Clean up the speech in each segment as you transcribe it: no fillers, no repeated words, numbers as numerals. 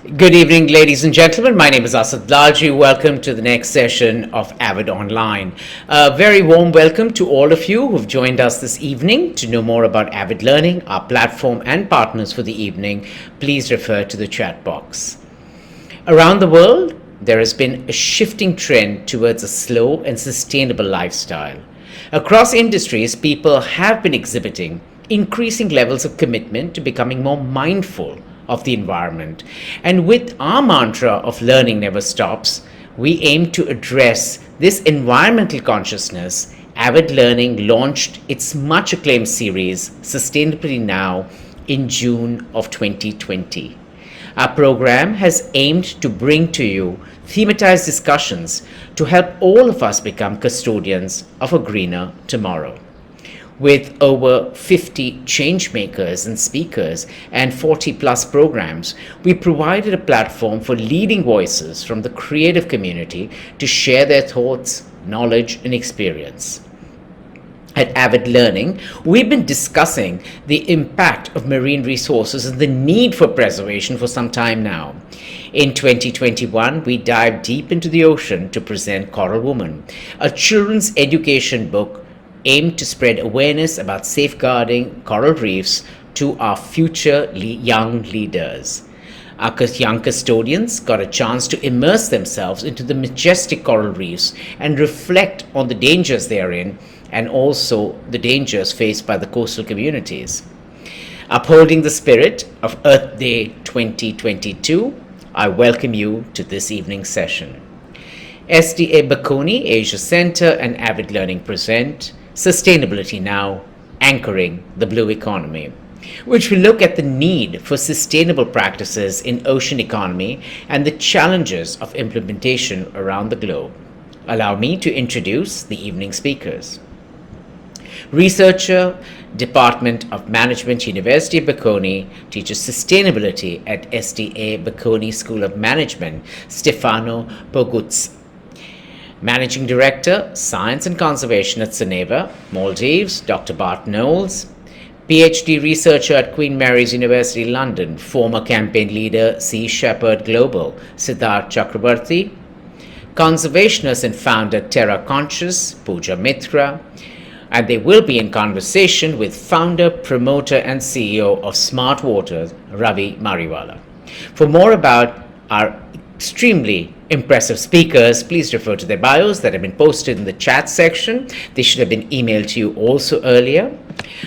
Good evening, ladies and gentlemen. My name is Asad Lalji. Welcome to the next session of Avid Online. A very warm welcome to all of you who've joined us this evening. To know more about Avid Learning, our platform, and partners for the evening, please refer to the chat box. Around the world, there has been a shifting trend towards a slow and sustainable lifestyle. Across industries, people have been exhibiting increasing levels of commitment to becoming more mindful of the environment. And with our mantra of learning never stops, we aim to address this environmental consciousness. Avid Learning launched its much acclaimed series, Sustainability Now, in June of 2020. Our program has aimed to bring to you thematized discussions to help all of us become custodians of a greener tomorrow. With over 50 change makers and speakers and 40 plus programs, we provided a platform for leading voices from the creative community to share their thoughts, knowledge, and experience. At Avid Learning, we've been discussing the impact of marine resources and the need for preservation for some time now. In 2021, we dived deep into the ocean to present Coral Woman, a children's education book aimed to spread awareness about safeguarding coral reefs to our future young leaders. Our young custodians got a chance to immerse themselves into the majestic coral reefs and reflect on the dangers they are in and also the dangers faced by the coastal communities. Upholding the spirit of Earth Day 2022, I welcome you to this evening's session. SDA Bocconi Asia Center and Avid Learning present Sustainability Now, Anchoring the Blue Economy, which will look at the need for sustainable practices in ocean economy and the challenges of implementation around the globe. Allow me to introduce the evening speakers. Researcher, Department of Management, University of Bocconi, teaches sustainability at SDA Bocconi School of Management, Stefano Poguzzi. Managing Director, Science and Conservation at Geneva, Maldives, Dr. Bart Knowles. PhD researcher at Queen Mary's University, London, former campaign leader, Sea Shepherd Global, Siddharth Chakrabarti. Conservationist and founder, Terra Conscious, Pooja Mitra. And they will be in conversation with founder, promoter, and CEO of Smart Waters, Ravi Mariwala. For more about our extremely impressive speakers, please refer to their bios that have been posted in the chat section. They should have been emailed to you also earlier.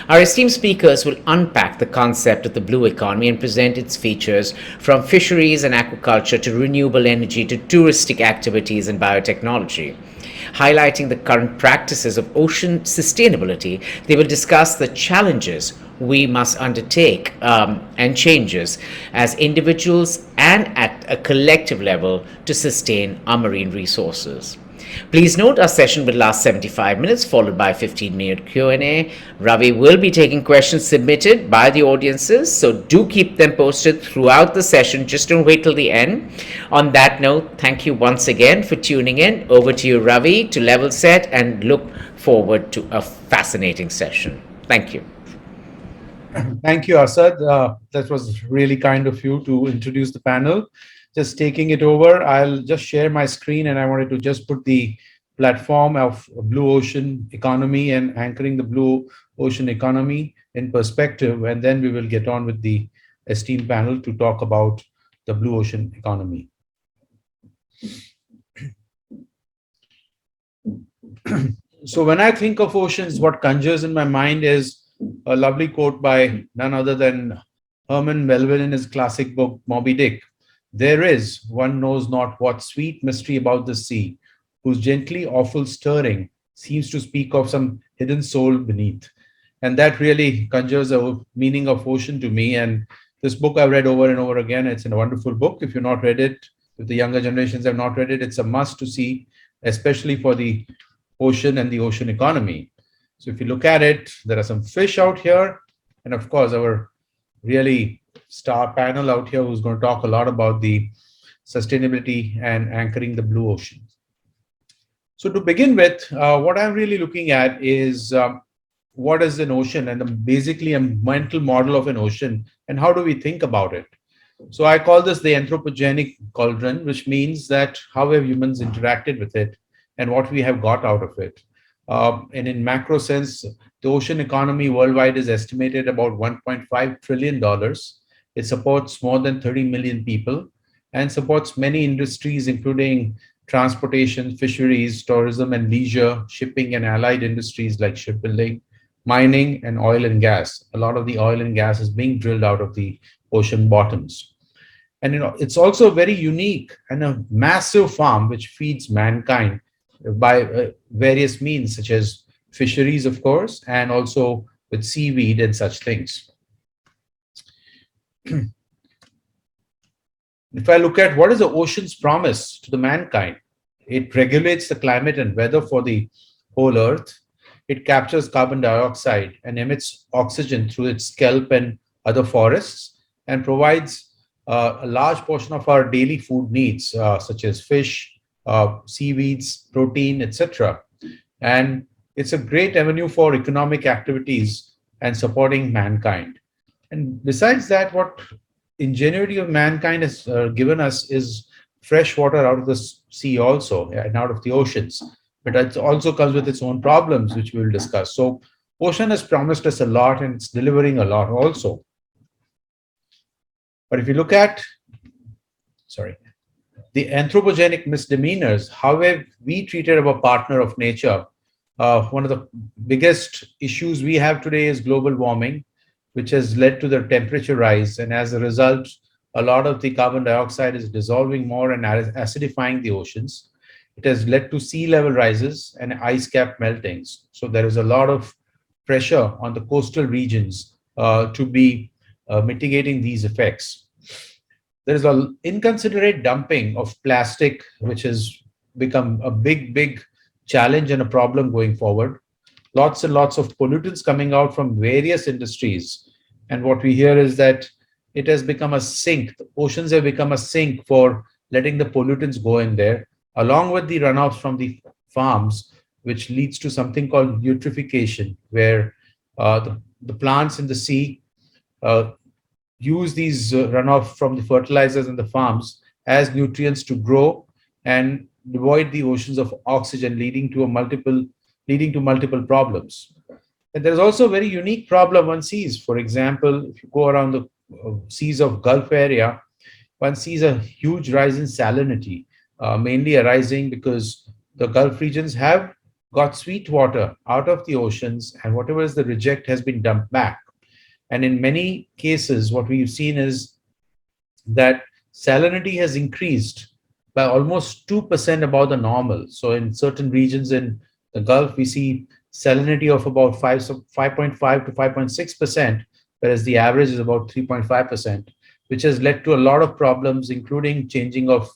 Our esteemed speakers will unpack the concept of the blue economy and present its features from fisheries and aquaculture to renewable energy to touristic activities and biotechnology. Highlighting the current practices of ocean sustainability, they will discuss the challenges we must undertake and changes as individuals and at a collective level to sustain our marine resources. Please note our session will last 75 minutes followed by a 15-minute Q&A. Ravi will be taking questions submitted by the audiences, so do keep them posted throughout the session. Just don't wait till the end. On that note, thank you once again for tuning in. Over to you, Ravi, to level set and look forward to a fascinating session. Thank you. Thank you, Asad. That was really kind of you to introduce the panel. Just taking it over, I'll just share my screen, and I wanted to just put the platform of blue ocean economy and anchoring the blue ocean economy in perspective, and then we will get on with the esteemed panel to talk about the blue ocean economy. So when I think of oceans, what conjures in my mind is a lovely quote by none other than Herman Melville in his classic book, Moby Dick. There is, one knows not what sweet mystery about the sea, whose gently awful stirring seems to speak of some hidden soul beneath. And that really conjures a meaning of ocean to me. And this book I've read over and over again. It's a wonderful book. If you've not read it, if the younger generations have not read it, it's a must to see, especially for the ocean and the ocean economy. So if you look at it, there are some fish out here. And of course, our really star panel out here who's going to talk a lot about the sustainability and anchoring the blue ocean. So to begin with, what I'm really looking at is what is an ocean and basically a mental model of an ocean and how do we think about it. So I call this the anthropogenic cauldron, which means that how have humans interacted with it and what we have got out of it. And in macro sense, the ocean economy worldwide is estimated about $1.5 trillion. It supports more than 30 million people and supports many industries, including transportation, fisheries, tourism and leisure, shipping and allied industries like shipbuilding, mining, and oil and gas. A lot of the oil and gas is being drilled out of the ocean bottoms. And it's also very unique and a massive farm which feeds mankind by various means, such as fisheries, of course, and also with seaweed and such things. If I look at what is the ocean's promise to the mankind, it regulates the climate and weather for the whole earth. It captures carbon dioxide and emits oxygen through its kelp and other forests, and provides a large portion of our daily food needs, such as fish, seaweeds, protein, etc. And it's a great avenue for economic activities and supporting mankind. And besides that, what ingenuity of mankind has given us is fresh water out of the sea also, and out of the oceans. But it also comes with its own problems, which we will discuss. So ocean has promised us a lot and it's delivering a lot also. But if you look at, the anthropogenic misdemeanors, how have we treated our partner of nature? One of the biggest issues we have today is global warming, which has led to the temperature rise. And as a result, a lot of the carbon dioxide is dissolving more and acidifying the oceans. It has led to sea level rises and ice cap meltings. So there is a lot of pressure on the coastal regions to be mitigating these effects. There is an inconsiderate dumping of plastic, which has become a big challenge and a problem going forward. Lots and lots of pollutants coming out from various industries. And what we hear is that it has become a sink. The oceans have become a sink for letting the pollutants go in there, along with the runoffs from the farms, which leads to something called eutrophication, where the plants in the sea use these runoff from the fertilizers in the farms as nutrients to grow and devoid the oceans of oxygen, leading to multiple problems. And there's also a very unique problem one sees. For example, if you go around the seas of Gulf area, one sees a huge rise in salinity, mainly arising because the Gulf regions have got sweet water out of the oceans, and whatever is the reject has been dumped back. And in many cases, what we've seen is that salinity has increased by almost 2% above the normal. So in certain regions in the Gulf, we see salinity of about 5.5 to 5.6%, whereas the average is about 3.5%, which has led to a lot of problems, including changing of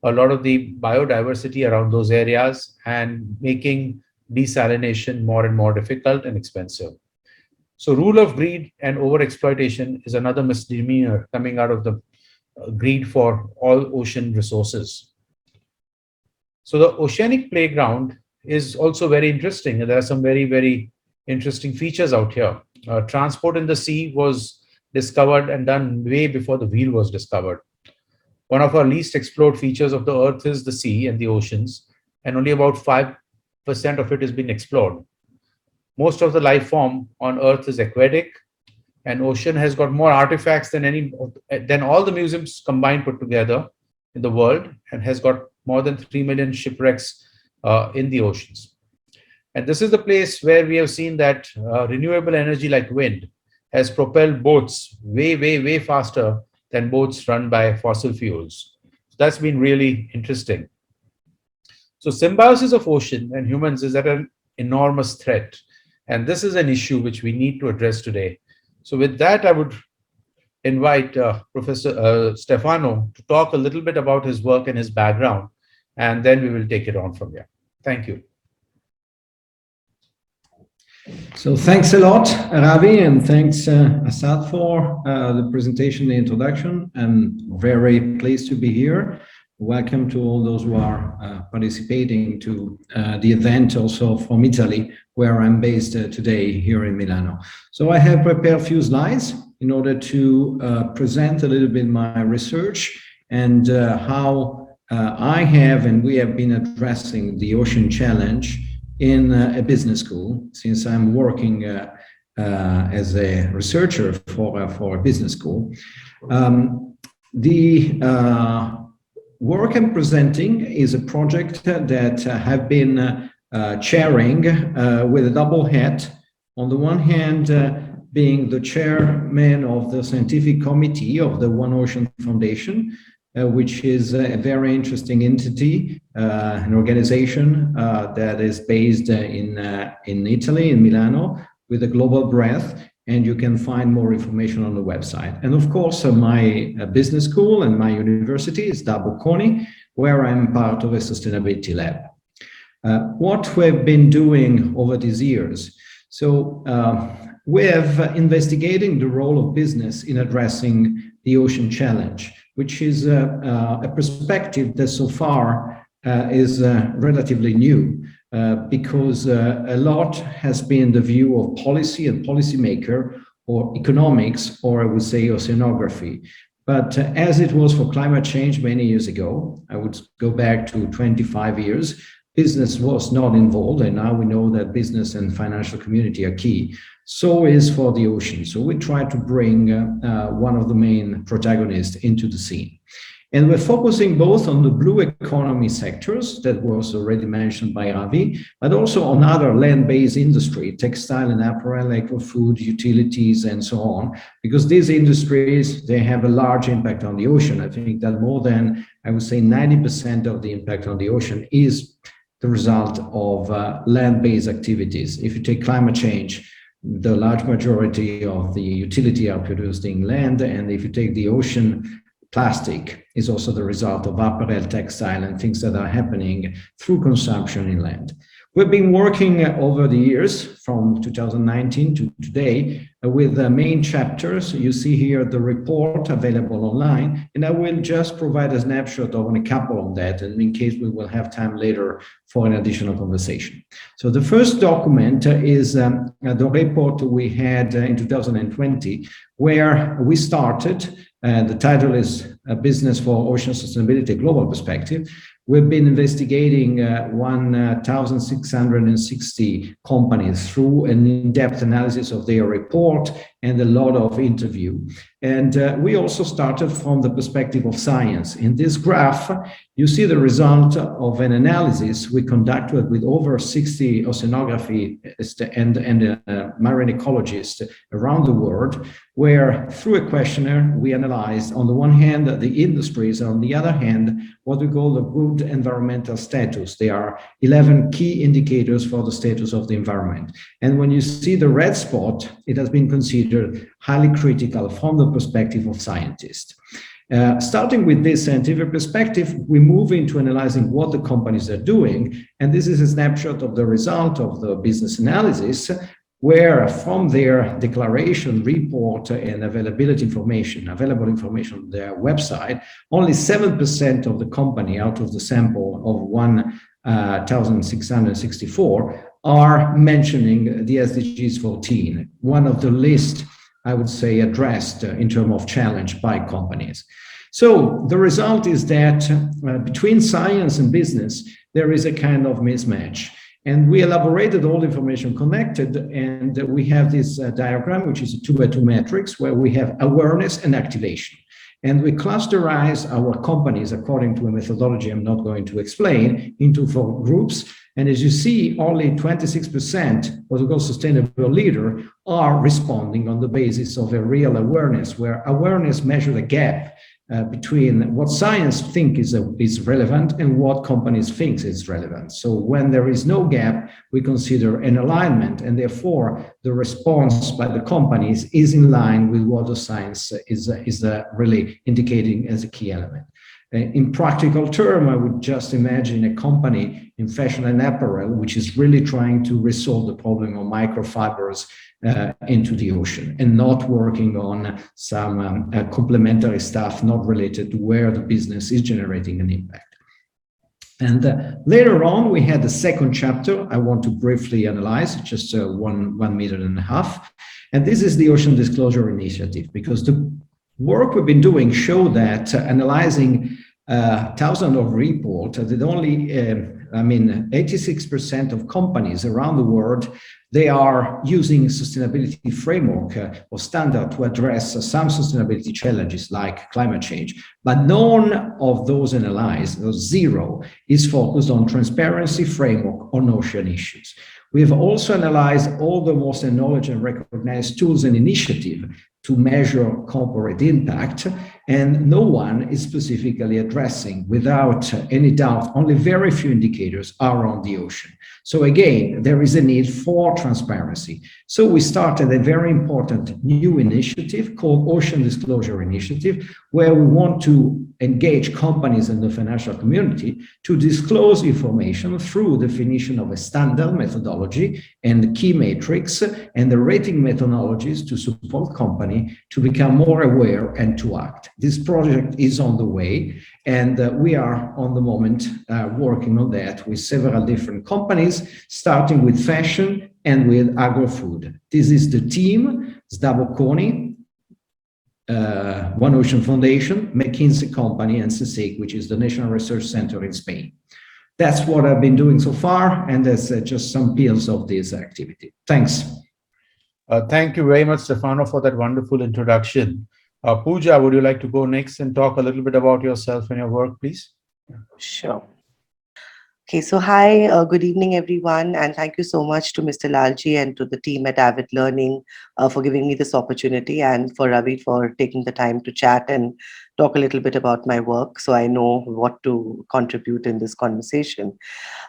a lot of the biodiversity around those areas and making desalination more and more difficult and expensive. So rule of greed and overexploitation is another misdemeanor coming out of the greed for all ocean resources. So the oceanic playground is also very interesting. There are some very interesting features out here. Transport in the sea was discovered and done way before the wheel was discovered. One of our least explored features of the earth is the sea and the oceans, and only about 5% of it has been explored. Most of the life form on earth is aquatic, and ocean has got more artifacts than all the museums combined put together in the world, and has got more than 3 million shipwrecks in the oceans. And this is the place where we have seen that renewable energy like wind has propelled boats way faster than boats run by fossil fuels. So that's been really interesting. So symbiosis of ocean and humans is at an enormous threat. And this is an issue which we need to address today. So with that, I would invite Professor Stefano to talk a little bit about his work and his background, and then we will take it on from there. Thank you. So thanks a lot, Ravi, and thanks, Asad, for the presentation, the introduction. I'm very pleased to be here. Welcome to all those who are participating to the event also from Italy, where I'm based today here in Milano. So I have prepared a few slides. in order to present a little bit my research and how I have and we have been addressing the ocean challenge in a business school, since I'm working as a researcher for a business school. The work I'm presenting is a project that have been chairing with a double hat. On the one hand, being the chairman of the scientific committee of the One Ocean Foundation, which is a very interesting entity, an organization that is based in Italy, in Milano, with a global breadth, and you can find more information on the website. And of course, my business school and my university is Da Bocconi, where I'm part of a sustainability lab. What we've been doing over these years. So we have investigating the role of business in addressing the ocean challenge, which is a perspective that so far is relatively new, because a lot has been the view of policy and policymaker, or economics, or I would say oceanography. But as it was for climate change many years ago, I would go back to 25 years, business was not involved, and now we know that business and financial community are key. So is for the ocean. So we try to bring one of the main protagonists into the scene. And we're focusing both on the blue economy sectors that was already mentioned by Ravi, but also on other land-based industry, textile and apparel, agri-food, utilities, and so on, because these industries, they have a large impact on the ocean. I think that more than, I would say, 90% of the impact on the ocean is the result of land-based activities. If you take climate change, the large majority of the utility are produced in land, and if you take the ocean, plastic is also the result of apparel, textile, and things that are happening through consumption in land. We've been working over the years from 2019 to today with the main chapters. You see here the report available online, and I will just provide a snapshot of a couple of that, and in case we will have time later for an additional conversation. So the first document is the report we had in 2020, where we started. The title is Business for Ocean Sustainability, Global Perspective. We've been investigating 1,660 companies through an in-depth analysis of their report and a lot of interview. And we also started from the perspective of science. In this graph, you see the result of an analysis we conducted with over 60 oceanographists and marine ecologists around the world, where through a questionnaire, we analyzed, on the one hand, the industries, and on the other hand, what we call the good environmental status. There are 11 key indicators for the status of the environment. And when you see the red spot, it has been considered highly critical from the perspective of scientists. Starting with this scientific perspective, we move into analyzing what the companies are doing. And this is a snapshot of the result of the business analysis, where from their declaration, report, and available information on their website, only 7% of the company out of the sample of 1,664 are mentioning the SDGs 14, one of the least, I would say, addressed in terms of challenge by companies. So the result is that between science and business, there is a kind of mismatch. And we elaborated all the information connected, and we have this diagram, which is a 2x2 matrix, where we have awareness and activation. And we clusterize our companies according to a methodology I'm not going to explain into 4 groups. And as you see, only 26%, what we call sustainable leader, are responding on the basis of a real awareness, where awareness measures the gap between what science think is relevant and what companies think is relevant. So when there is no gap, we consider an alignment, and therefore the response by the companies is in line with what the science is really indicating as a key element. In practical term, I would just imagine a company in fashion and apparel, which is really trying to resolve the problem of microfibers into the ocean and not working on some complementary stuff not related to where the business is generating an impact. And later on, we had the second chapter I want to briefly analyze, just 1.5 minutes. And this is the Ocean Disclosure Initiative, because the work we've been doing show that analyzing thousands of reports, that only, 86% of companies around the world, they are using sustainability framework or standard to address some sustainability challenges like climate change. But none of those analyzed, those zero, is focused on transparency framework on ocean issues. We have also analyzed all the most acknowledged and recognized tools and initiatives to measure corporate impact, and no one is specifically addressing, without any doubt, only very few indicators are on the ocean. So again, there is a need for transparency. So we started a very important new initiative called Ocean Disclosure Initiative, where we want to engage companies and the financial community to disclose information through definition of a standard methodology and key metrics and the rating methodologies to support company to become more aware and to act. This project is on the way, and we are on the moment working on that with several different companies, starting with fashion and with agro-food. This is the team, Zdavo Koni, One Ocean Foundation, McKinsey Company, and CSIC, which is the National Research Center in Spain. That's what I've been doing so far, and that's just some pills of this activity. Thanks. Thank you very much, Stefano, for that wonderful introduction. Pooja, would you like to go next and talk a little bit about yourself and your work, please? Sure. Okay, so hi, good evening, everyone, and thank you so much to Mr. Lalji and to the team at Avid Learning for giving me this opportunity, and for Ravi for taking the time to chat and talk a little bit about my work so I know what to contribute in this conversation.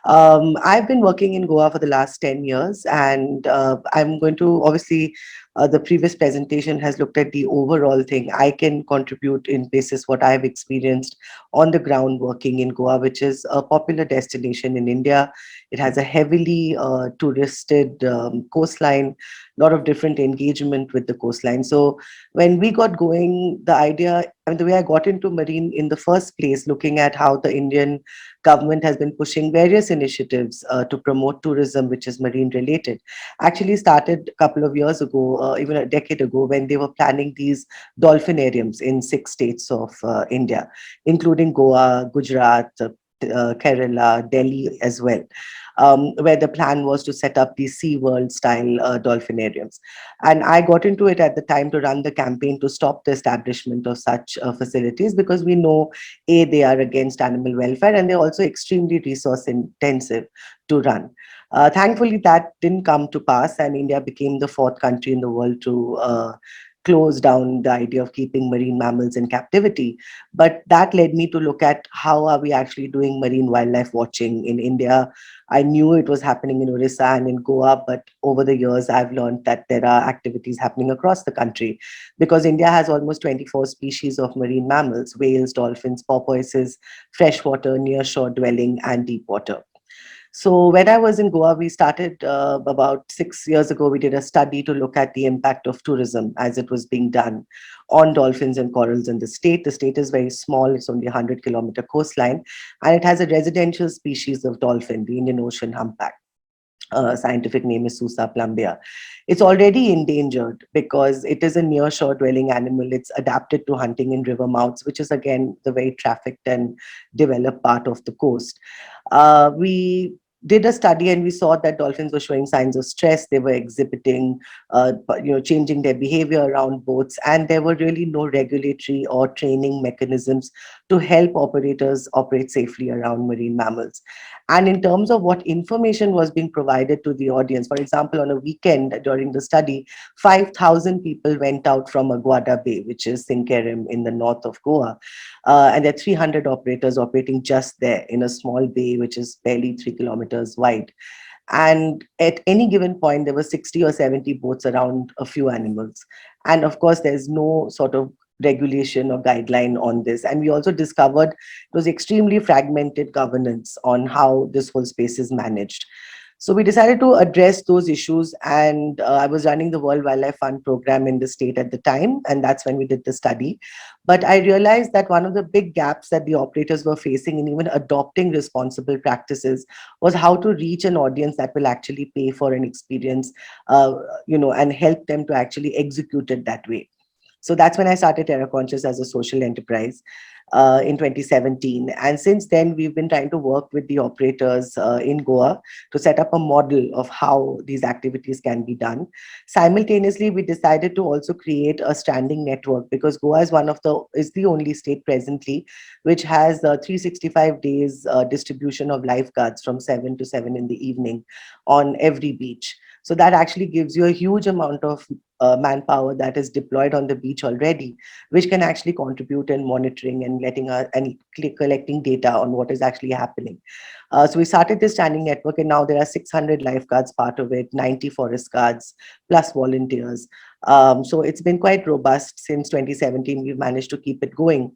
I've been working in Goa for the last 10 years, and I'm going to, obviously, the previous presentation has looked at the overall thing. I can contribute in basis what I've experienced on the ground working in Goa, which is a popular destination in India. It has a heavily touristed coastline, a lot of different engagement with the coastline. So when we got going, the idea, and the way I got into marine in the first place, looking at how the Indian government has been pushing various initiatives to promote tourism, which is marine related, actually started a couple of years ago, even a decade ago, when they were planning these dolphinariums in 6 states of India, including Goa, Gujarat, Kerala, Delhi as well, where the plan was to set up these SeaWorld style dolphinariums. And I got into it at the time to run the campaign to stop the establishment of such facilities, because we know, A, they are against animal welfare, and they're also extremely resource intensive to run. Thankfully, that didn't come to pass, and India became the 4th country in the world to close down the idea of keeping marine mammals in captivity. But that led me to look at how are we actually doing marine wildlife watching in India. I knew it was happening in Orissa and in Goa, but over the years, I've learned that there are activities happening across the country, because India has almost 24 species of marine mammals: whales, dolphins, porpoises, freshwater, nearshore dwelling, and deep water. So when I was in Goa, we started about 6 years ago, we did a study to look at the impact of tourism as it was being done on dolphins and corals in the state. The state is very small, it's only a 100-kilometer coastline, and it has a residential species of dolphin, the Indian Ocean humpback. Scientific name is Susa plumbea. It's already endangered because it is a nearshore dwelling animal. It's adapted to hunting in river mouths, which is again the very trafficked and developed part of the coast. We did a study and we saw that dolphins were showing signs of stress. They were exhibiting, changing their behavior around boats, and there were really no regulatory or training mechanisms to help operators operate safely around marine mammals. And in terms of what information was being provided to the audience, for example, on a weekend during the study, 5,000 people went out from Aguada Bay, which is Sinkerim in the north of Goa. And there are 300 operators operating just there in a small bay, which is barely 3 kilometers wide. And at any given point, there were 60 or 70 boats around a few animals. And of course, there's no sort of regulation or guideline on this. And we also discovered it was extremely fragmented governance on how this whole space is managed. So we decided to address those issues, and I was running the World Wildlife Fund program in the state at the time, and that's when we did the study. But I realized that one of the big gaps that the operators were facing in even adopting responsible practices was how to reach an audience that will actually pay for an experience, and help them to actually execute it that way. So that's when I started Terra Conscious as a social enterprise in 2017. And since then, we've been trying to work with the operators in Goa to set up a model of how these activities can be done. Simultaneously, we decided to also create a standing network, because Goa is the only state presently which has 365 days distribution of lifeguards from 7 to 7 in the evening on every beach. So that actually gives you a huge amount of manpower that is deployed on the beach already, which can actually contribute in monitoring and collecting data on what is actually happening. So we started this standing network, and now there are 600 lifeguards part of it, 90 forest guards, plus volunteers. So it's been quite robust since 2017. We've managed to keep it going.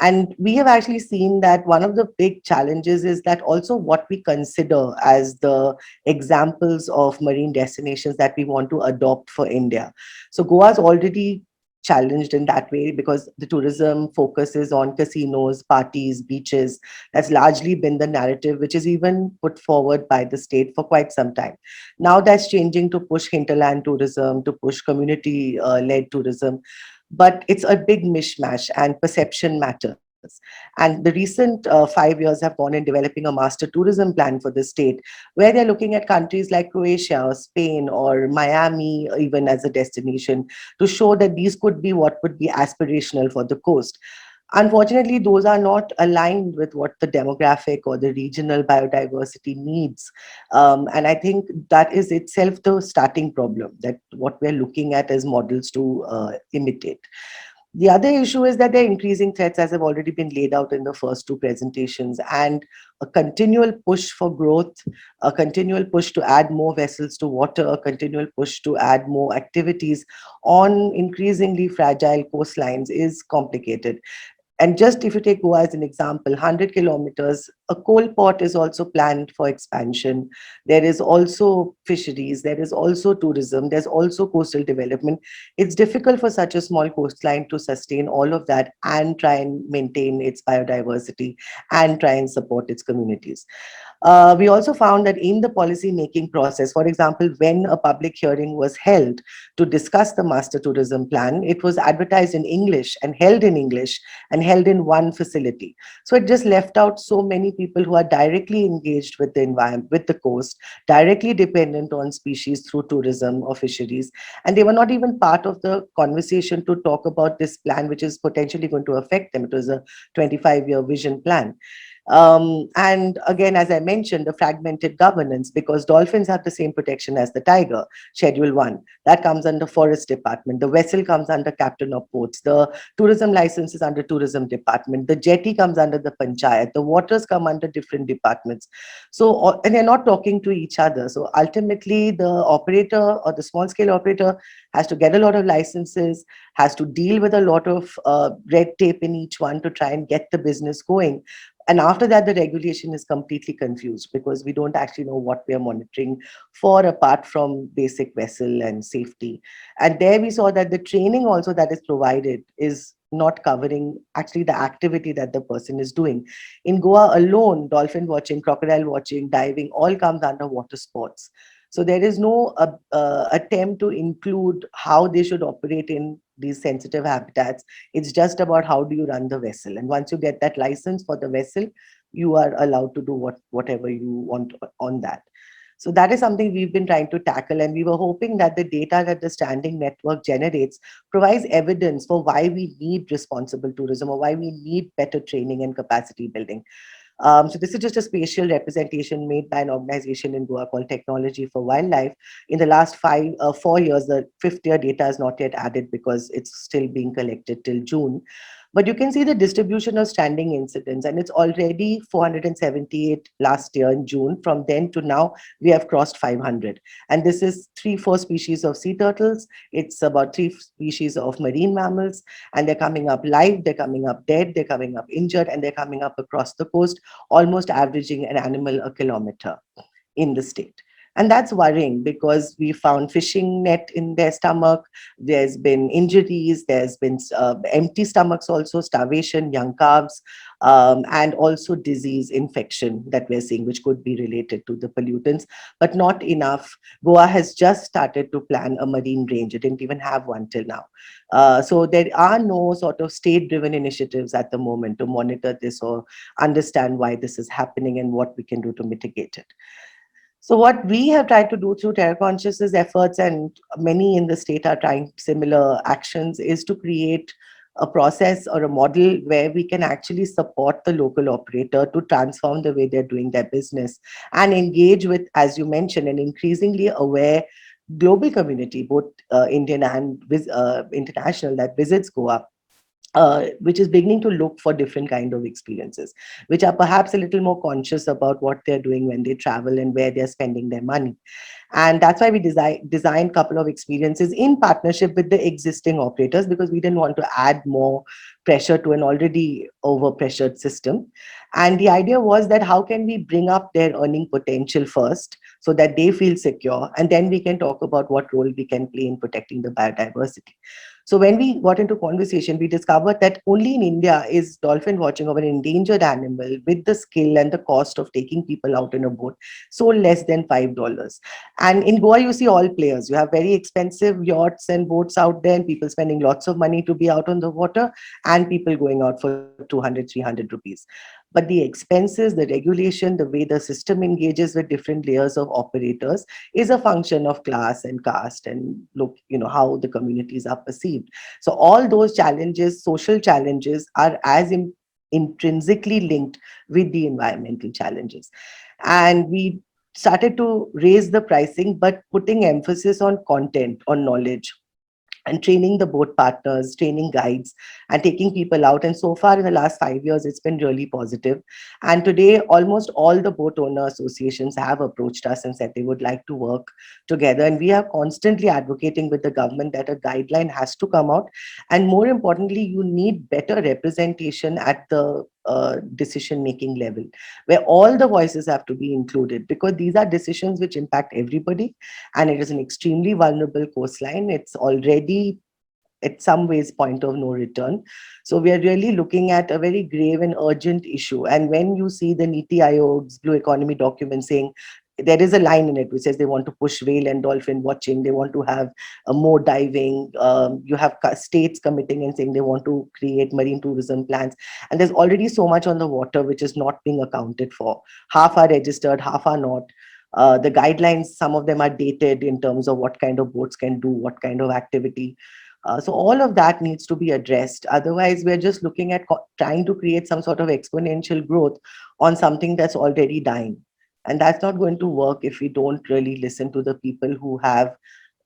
And we have actually seen that one of the big challenges is that also what we consider as the examples of marine destinations that we want to adopt for India. So Goa is already challenged in that way because the tourism focuses on casinos, parties, beaches. That's largely been the narrative, which is even put forward by the state for quite some time. Now that's changing to push hinterland tourism, to push community-led tourism, but it's a big mishmash and perception matters. And the recent 5 years have gone in developing a master tourism plan for the state, where they're looking at countries like Croatia or Spain or Miami, even as a destination, to show that these could be what would be aspirational for the coast. Unfortunately, those are not aligned with what the demographic or the regional biodiversity needs. And I think that is itself the starting problem, that what we're looking at as models to imitate. The other issue is that there are increasing threats, as have already been laid out in the first two presentations, and a continual push for growth, a continual push to add more vessels to water, a continual push to add more activities on increasingly fragile coastlines is complicated. And just if you take Goa as an example, 100 kilometers, a coal port is also planned for expansion. There is also fisheries, there is also tourism, there's also coastal development. It's difficult for such a small coastline to sustain all of that and try and maintain its biodiversity and try and support its communities. We also found that in the policy making process, for example, when a public hearing was held to discuss the master tourism plan, it was advertised in English and held in one facility. So it just left out so many people who are directly engaged with the environment, with the coast, directly dependent on species through tourism or fisheries. And they were not even part of the conversation to talk about this plan, which is potentially going to affect them. It was a 25-year vision plan. And again, as I mentioned, the fragmented governance, because dolphins have the same protection as the tiger, Schedule 1. That comes under Forest Department. The vessel comes under Captain of Ports. The tourism license is under Tourism Department. The jetty comes under the Panchayat. The waters come under different departments. So, and they're not talking to each other. So ultimately, the operator or the small scale operator has to get a lot of licenses, has to deal with a lot of red tape in each one to try and get the business going. And after that, the regulation is completely confused because we don't actually know what we are monitoring for, apart from basic vessel and safety. And there we saw that the training also that is provided is not covering actually the activity that the person is doing. In Goa alone, dolphin watching, crocodile watching, diving, all comes under water sports. So there is no attempt to include how they should operate in these sensitive habitats. It's just about how do you run the vessel. And once you get that license for the vessel, you are allowed to do whatever you want on that. So that is something we've been trying to tackle. And we were hoping that the data that the standing network generates provides evidence for why we need responsible tourism or why we need better training and capacity building. So this is just a spatial representation made by an organization in Goa called Technology for Wildlife. In the last 4 years, the fifth year data is not yet added because it's still being collected till June. But you can see the distribution of standing incidents, and it's already 478 last year in June. From then to now, we have crossed 500. And this is 3-4 species of sea turtles. It's about 3 species of marine mammals, and they're coming up live, they're coming up dead, they're coming up injured, and they're coming up across the coast, almost averaging an animal a kilometer. in the state. And that's worrying because we found fishing net in their stomach. There's been injuries. There's been empty stomachs also, starvation, young calves, and also disease infection that we're seeing, which could be related to the pollutants, but not enough. Goa has just started to plan a marine range. It didn't even have one till now. So there are no sort of state-driven initiatives at the moment to monitor this or understand why this is happening and what we can do to mitigate it. So what we have tried to do through Terra Conscious's efforts, and many in the state are trying similar actions, is to create a process or a model where we can actually support the local operator to transform the way they're doing their business and engage with, as you mentioned, an increasingly aware global community, both Indian and international, that visits Goa, which is beginning to look for different kind of experiences, which are perhaps a little more conscious about what they're doing when they travel and where they're spending their money. And that's why we designed a couple of experiences in partnership with the existing operators, because we didn't want to add more pressure to an already overpressured system. And the idea was that how can we bring up their earning potential first so that they feel secure, and then we can talk about what role we can play in protecting the biodiversity. So when we got into conversation, we discovered that only in India is dolphin watching of an endangered animal with the skill and the cost of taking people out in a boat sold less than $5. And in Goa, you see all players. You have very expensive yachts and boats out there, and people spending lots of money to be out on the water, and people going out for 200, 300 rupees. But the expenses, the regulation, the way the system engages with different layers of operators is a function of class and caste and look, how the communities are perceived. So all those challenges, social challenges, are as intrinsically linked with the environmental challenges. And we started to raise the pricing, but putting emphasis on content, on knowledge, and training the boat partners, training guides, and taking people out. And so far in the last 5 years, it's been really positive. And today, almost all the boat owner associations have approached us and said they would like to work together. And we are constantly advocating with the government that a guideline has to come out. And more importantly, you need better representation at the decision-making level, where all the voices have to be included, because these are decisions which impact everybody, and it is an extremely vulnerable coastline. It's already, at some ways, point of no return. So we are really looking at a very grave and urgent issue. And when you see the Niti Aayog's Blue Economy document saying, there is a line in it which says they want to push whale and dolphin watching, they want to have more diving, you have states committing and saying they want to create marine tourism plans, and there's already so much on the water which is not being accounted for. Half are registered, half are not. The guidelines, some of them are dated in terms of what kind of boats can do what kind of activity. So all of that needs to be addressed. Otherwise, we're just looking at trying to create some sort of exponential growth on something that's already dying. And that's not going to work if we don't really listen to the people who have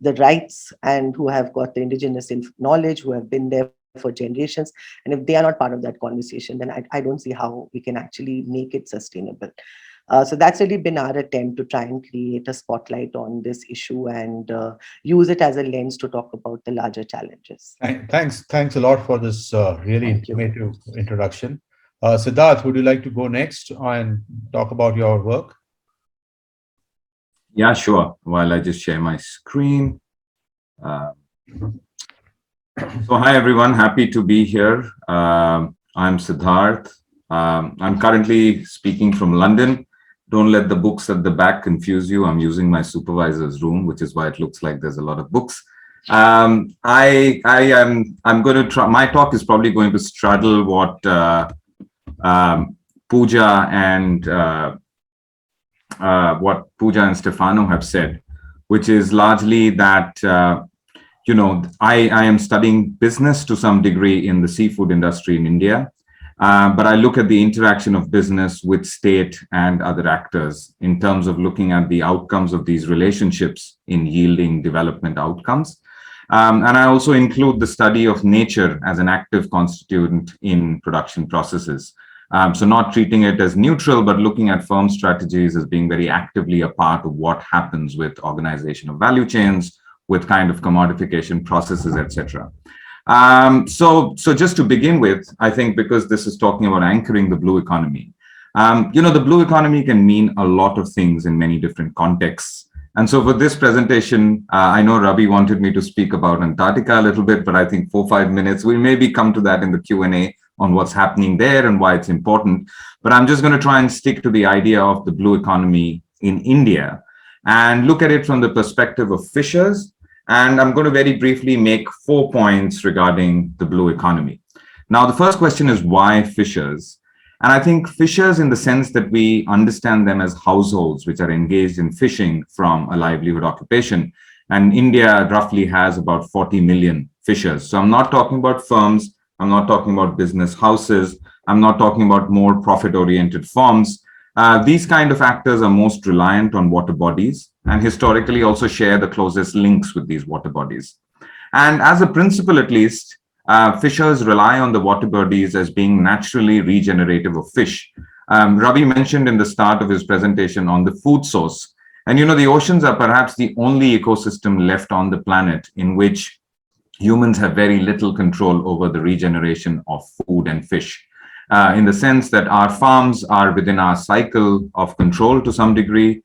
the rights and who have got the indigenous knowledge, who have been there for generations. And if they are not part of that conversation, then I don't see how we can actually make it sustainable. So that's really been our attempt to try and create a spotlight on this issue and use it as a lens to talk about the larger challenges. Thanks a lot for this really informative introduction. Siddharth, would you like to go next and talk about your work? Yeah, sure. While I just share my screen. So hi, everyone. Happy to be here. I'm Siddharth. I'm currently speaking from London. Don't let the books at the back confuse you. I'm using my supervisor's room, which is why it looks like there's a lot of books. I'm going to try. My talk is probably going to straddle what Pooja and Stefano have said, which is largely that, I am studying business to some degree in the seafood industry in India, but I look at the interaction of business with state and other actors in terms of looking at the outcomes of these relationships in yielding development outcomes. And I also include the study of nature as an active constituent in production processes. So not treating it as neutral, but looking at firm strategies as being very actively a part of what happens with organization of value chains, with kind of commodification processes, etc. So just to begin with, I think because this is talking about anchoring the blue economy, The blue economy can mean a lot of things in many different contexts. And so for this presentation, I know Ravi wanted me to speak about Antarctica a little bit, but I think 4 or 5 minutes, we'll maybe come to that in the Q&A on what's happening there and why it's important. But I'm just going to try and stick to the idea of the blue economy in India and look at it from the perspective of fishers. And I'm going to very briefly make 4 points regarding the blue economy. Now, the first question is why fishers? And I think fishers, in the sense that we understand them as households which are engaged in fishing from a livelihood occupation. And India roughly has about 40 million fishers. So I'm not talking about firms. I'm not talking about business houses. I'm not talking about more profit-oriented firms. These kind of actors are most reliant on water bodies and historically also share the closest links with these water bodies. And as a principle, at least, fishers rely on the water bodies as being naturally regenerative of fish. Ravi mentioned in the start of his presentation on the food source. And the oceans are perhaps the only ecosystem left on the planet in which humans have very little control over the regeneration of food and fish. In the sense that our farms are within our cycle of control to some degree.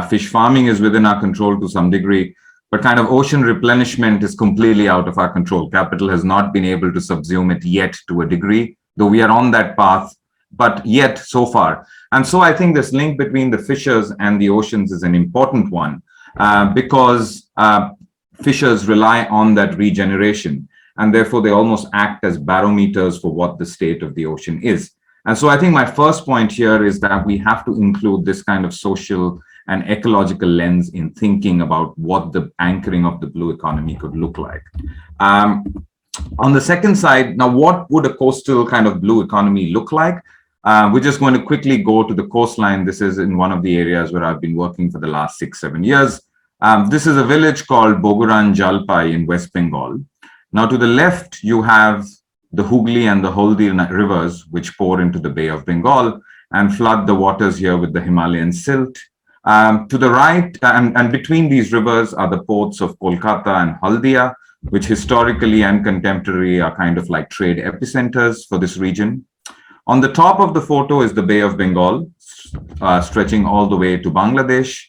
Fish farming is within our control to some degree. But kind of ocean replenishment is completely out of our control. Capital has not been able to subsume it yet to a degree, though we are on that path, but yet so far. And so I think this link between the fishers and the oceans is an important one because fishers rely on that regeneration, and therefore they almost act as barometers for what the state of the ocean is. And so I think my first point here is that we have to include this kind of social and ecological lens in thinking about what the anchoring of the blue economy could look like. On the second side, now what would a coastal kind of blue economy look like? We're just going to quickly go to the coastline. This is in one of the areas where I've been working for the last 6-7 years. This is a village called Boguran Jalpai in West Bengal. Now to the left, you have the Hooghly and the Haldi rivers, which pour into the Bay of Bengal and flood the waters here with the Himalayan silt. To the right, and between these rivers are the ports of Kolkata and Haldia, which historically and contemporary are kind of like trade epicenters for this region. On the top of the photo is the Bay of Bengal, stretching all the way to Bangladesh.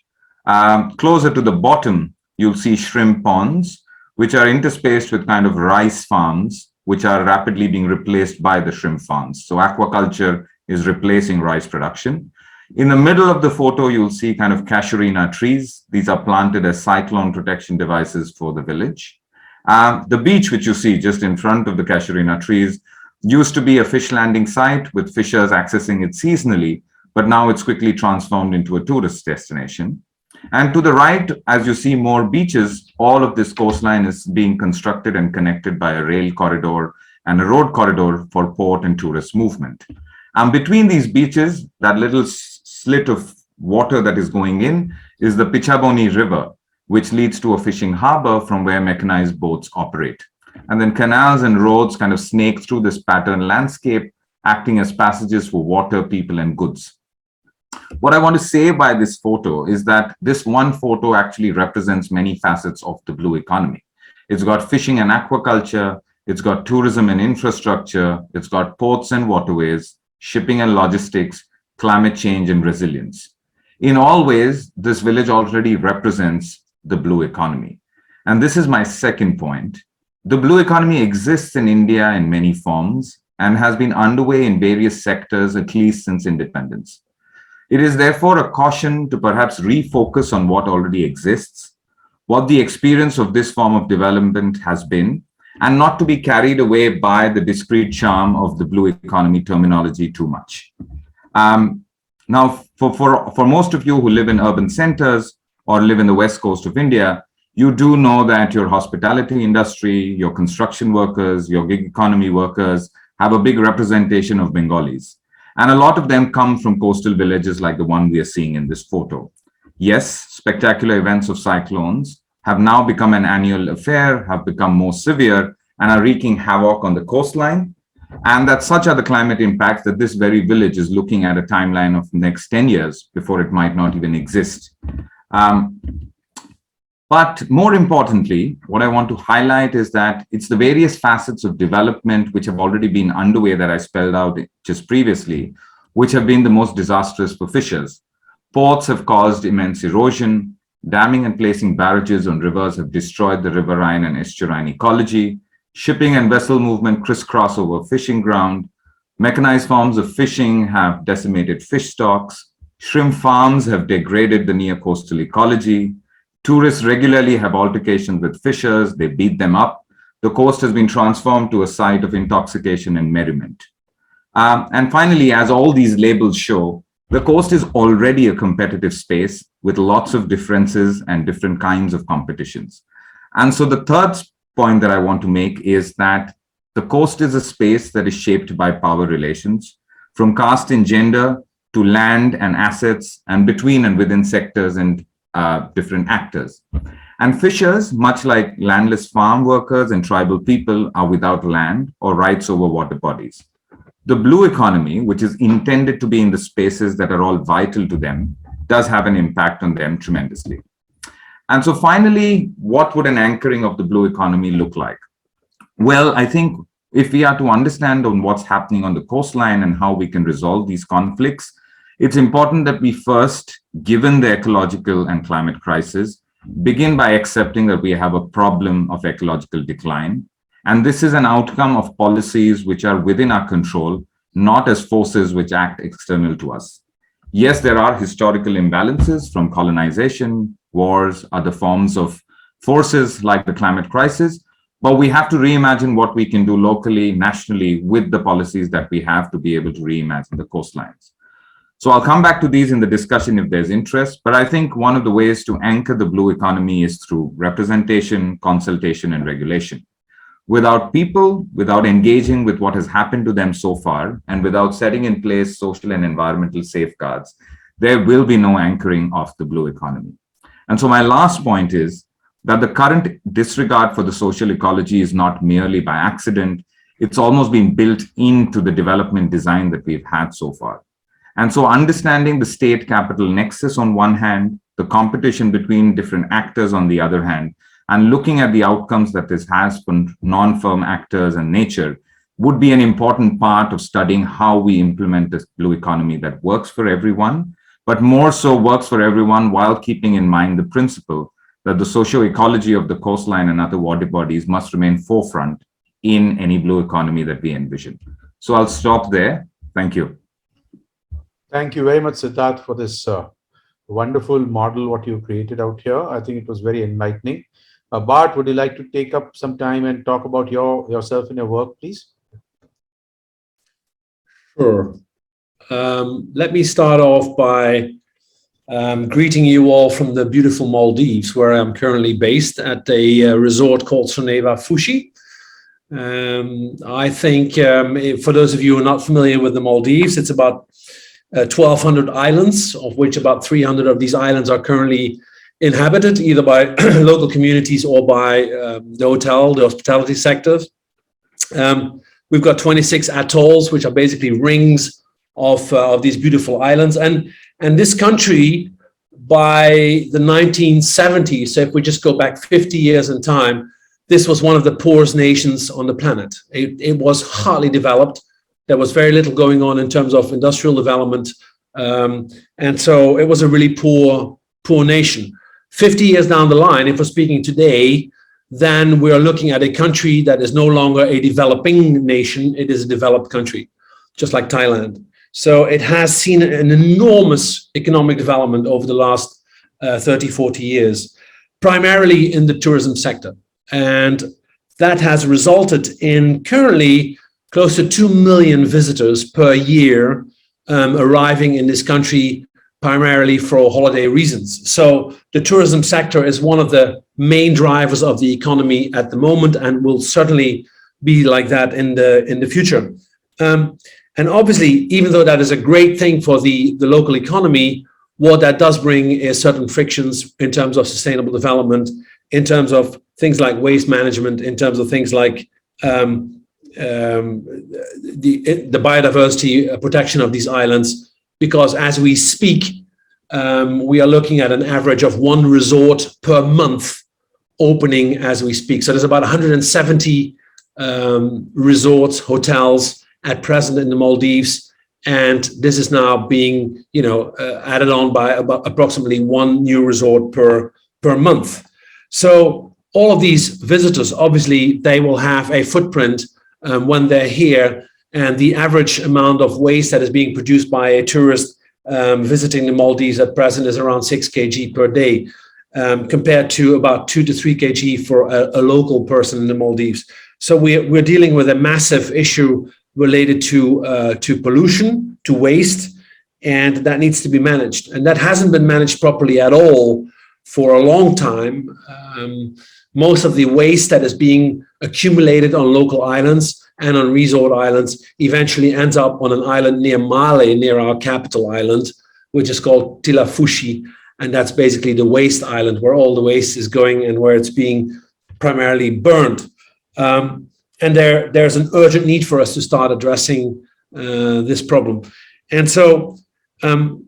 Closer to the bottom, you'll see shrimp ponds, which are interspaced with kind of rice farms, which are rapidly being replaced by the shrimp farms. So aquaculture is replacing rice production. In the middle of the photo, you'll see kind of casuarina trees. These are planted as cyclone protection devices for the village. The beach, which you see just in front of the casuarina trees, used to be a fish landing site with fishers accessing it seasonally, but now it's quickly transformed into a tourist destination. And to the right, as you see more beaches, all of this coastline is being constructed and connected by a rail corridor and a road corridor for port and tourist movement. And between these beaches, that little slit of water that is going in is the Pichaboni River, which leads to a fishing harbor from where mechanized boats operate. And then canals and roads kind of snake through this patterned landscape, acting as passages for water, people, and goods. What I want to say by this photo is that this one photo actually represents many facets of the blue economy. It's got fishing and aquaculture, it's got tourism and infrastructure, it's got ports and waterways, shipping and logistics, climate change and resilience. In all ways, this village already represents the blue economy. And this is my second point. The blue economy exists in India in many forms and has been underway in various sectors at least since independence. It is therefore a caution to perhaps refocus on what already exists, what the experience of this form of development has been, and not to be carried away by the discrete charm of the blue economy terminology too much. Now, for most of you who live in urban centers or live in the west coast of India, you do know that your hospitality industry, your construction workers, your gig economy workers have a big representation of Bengalis. And a lot of them come from coastal villages like the one we are seeing in this photo. Yes, spectacular events of cyclones have now become an annual affair, have become more severe, and are wreaking havoc on the coastline. And that such are the climate impacts that this very village is looking at a timeline of the next 10 years before it might not even exist. But more importantly, what I want to highlight is that it's the various facets of development which have already been underway that I spelled out just previously, which have been the most disastrous for fishers. Ports have caused immense erosion. Damming and placing barrages on rivers have destroyed the riverine and estuarine ecology. Shipping and vessel movement crisscross over fishing ground. Mechanized forms of fishing have decimated fish stocks. Shrimp farms have degraded the near coastal ecology. Tourists regularly have altercations with fishers. They beat them up. The coast has been transformed to a site of intoxication and merriment. And finally, as all these labels show, the coast is already a competitive space with lots of differences and different kinds of competitions. And so the third point that I want to make is that the coast is a space that is shaped by power relations, from caste and gender to land and assets, and between and within sectors and different actors. And fishers, much like landless farm workers and tribal people, are without land or rights over water bodies. The blue economy, which is intended to be in the spaces that are all vital to them, does have an impact on them tremendously. And so finally, what would an anchoring of the blue economy look like? Well, I think if we are to understand on what's happening on the coastline and how we can resolve these conflicts, it's important that we first, given the ecological and climate crisis, begin by accepting that we have a problem of ecological decline. And this is an outcome of policies which are within our control, not as forces which act external to us. Yes, there are historical imbalances from colonization, wars, other forms of forces like the climate crisis, but we have to reimagine what we can do locally, nationally, with the policies that we have to be able to reimagine the coastlines. So I'll come back to these in the discussion if there's interest, but I think one of the ways to anchor the blue economy is through representation, consultation, and regulation. Without people, without engaging with what has happened to them so far, and without setting in place social and environmental safeguards, there will be no anchoring of the blue economy. And so my last point is that the current disregard for the social ecology is not merely by accident. It's almost been built into the development design that we've had so far. And so understanding the state capital nexus on one hand, the competition between different actors on the other hand, and looking at the outcomes that this has for non-firm actors and nature would be an important part of studying how we implement this blue economy that works for everyone, but more so works for everyone while keeping in mind the principle that the socio-ecology of the coastline and other water bodies must remain forefront in any blue economy that we envision. So I'll stop there. Thank you. Thank you very much, Siddharth, for this wonderful model, what you created out here. I think it was very enlightening. Bart, would you like to take up some time and talk about yourself and your work, please? Sure. Let me start off by greeting you all from the beautiful Maldives, where I'm currently based at a resort called Soneva Fushi. I think for those of you who are not familiar with the Maldives, it's about 1,200 islands, of which about 300 of these islands are currently inhabited either by local communities or by the hospitality sectors. We've got 26 atolls, which are basically rings of these beautiful islands. And this country, by the 1970s, so if we just go back 50 years in time, this was one of the poorest nations on the planet. It was hardly developed. There was very little going on in terms of industrial development. And so it was a really poor nation. 50 years down the line, if we're speaking today, then we're looking at a country that is no longer a developing nation. It is a developed country, just like Thailand. So it has seen an enormous economic development over the last 30, 40 years, primarily in the tourism sector. And that has resulted in currently close to 2 million visitors per year arriving in this country, primarily for holiday reasons. So the tourism sector is one of the main drivers of the economy at the moment and will certainly be like that in the future. And obviously, even though that is a great thing for the local economy, what that does bring is certain frictions in terms of sustainable development, in terms of things like waste management, in terms of things like the biodiversity protection of these islands. Because as we speak, we are looking at an average of 1 resort per month opening as we speak. So there's about 170 resorts, hotels at present in the Maldives. And this is now being, added on by about approximately one new resort per month. So all of these visitors, obviously, they will have a footprint when they're here. And the average amount of waste that is being produced by a tourist visiting the Maldives at present is around 6 kg per day, compared to about 2 to 3 kg for a local person in the Maldives. So we're dealing with a massive issue related to pollution, to waste, and that needs to be managed. And that hasn't been managed properly at all for a long time. Most of the waste that is being accumulated on local islands and on resort islands eventually ends up on an island near Male, near our capital island, which is called Tilafushi. And that's basically the waste island where all the waste is going and where it's being primarily burned. And there's an urgent need for us to start addressing this problem. And so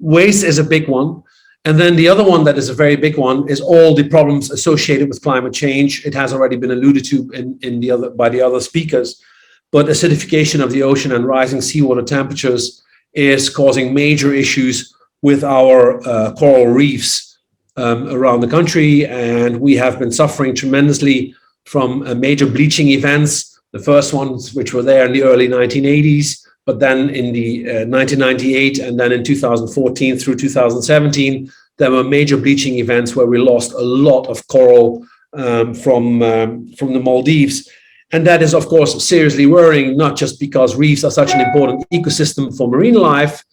waste is a big one. And then the other one that is a very big one is all the problems associated with climate change. It has already been alluded to by the other speakers, but acidification of the ocean and rising seawater temperatures is causing major issues with our coral reefs around the country. And we have been suffering tremendously from major bleaching events, the first ones which were there in the early 1980s, but then in the 1998 and then in 2014 through 2017, there were major bleaching events where we lost a lot of coral from the Maldives. And that is, of course, seriously worrying, not just because reefs are such an important ecosystem for marine life,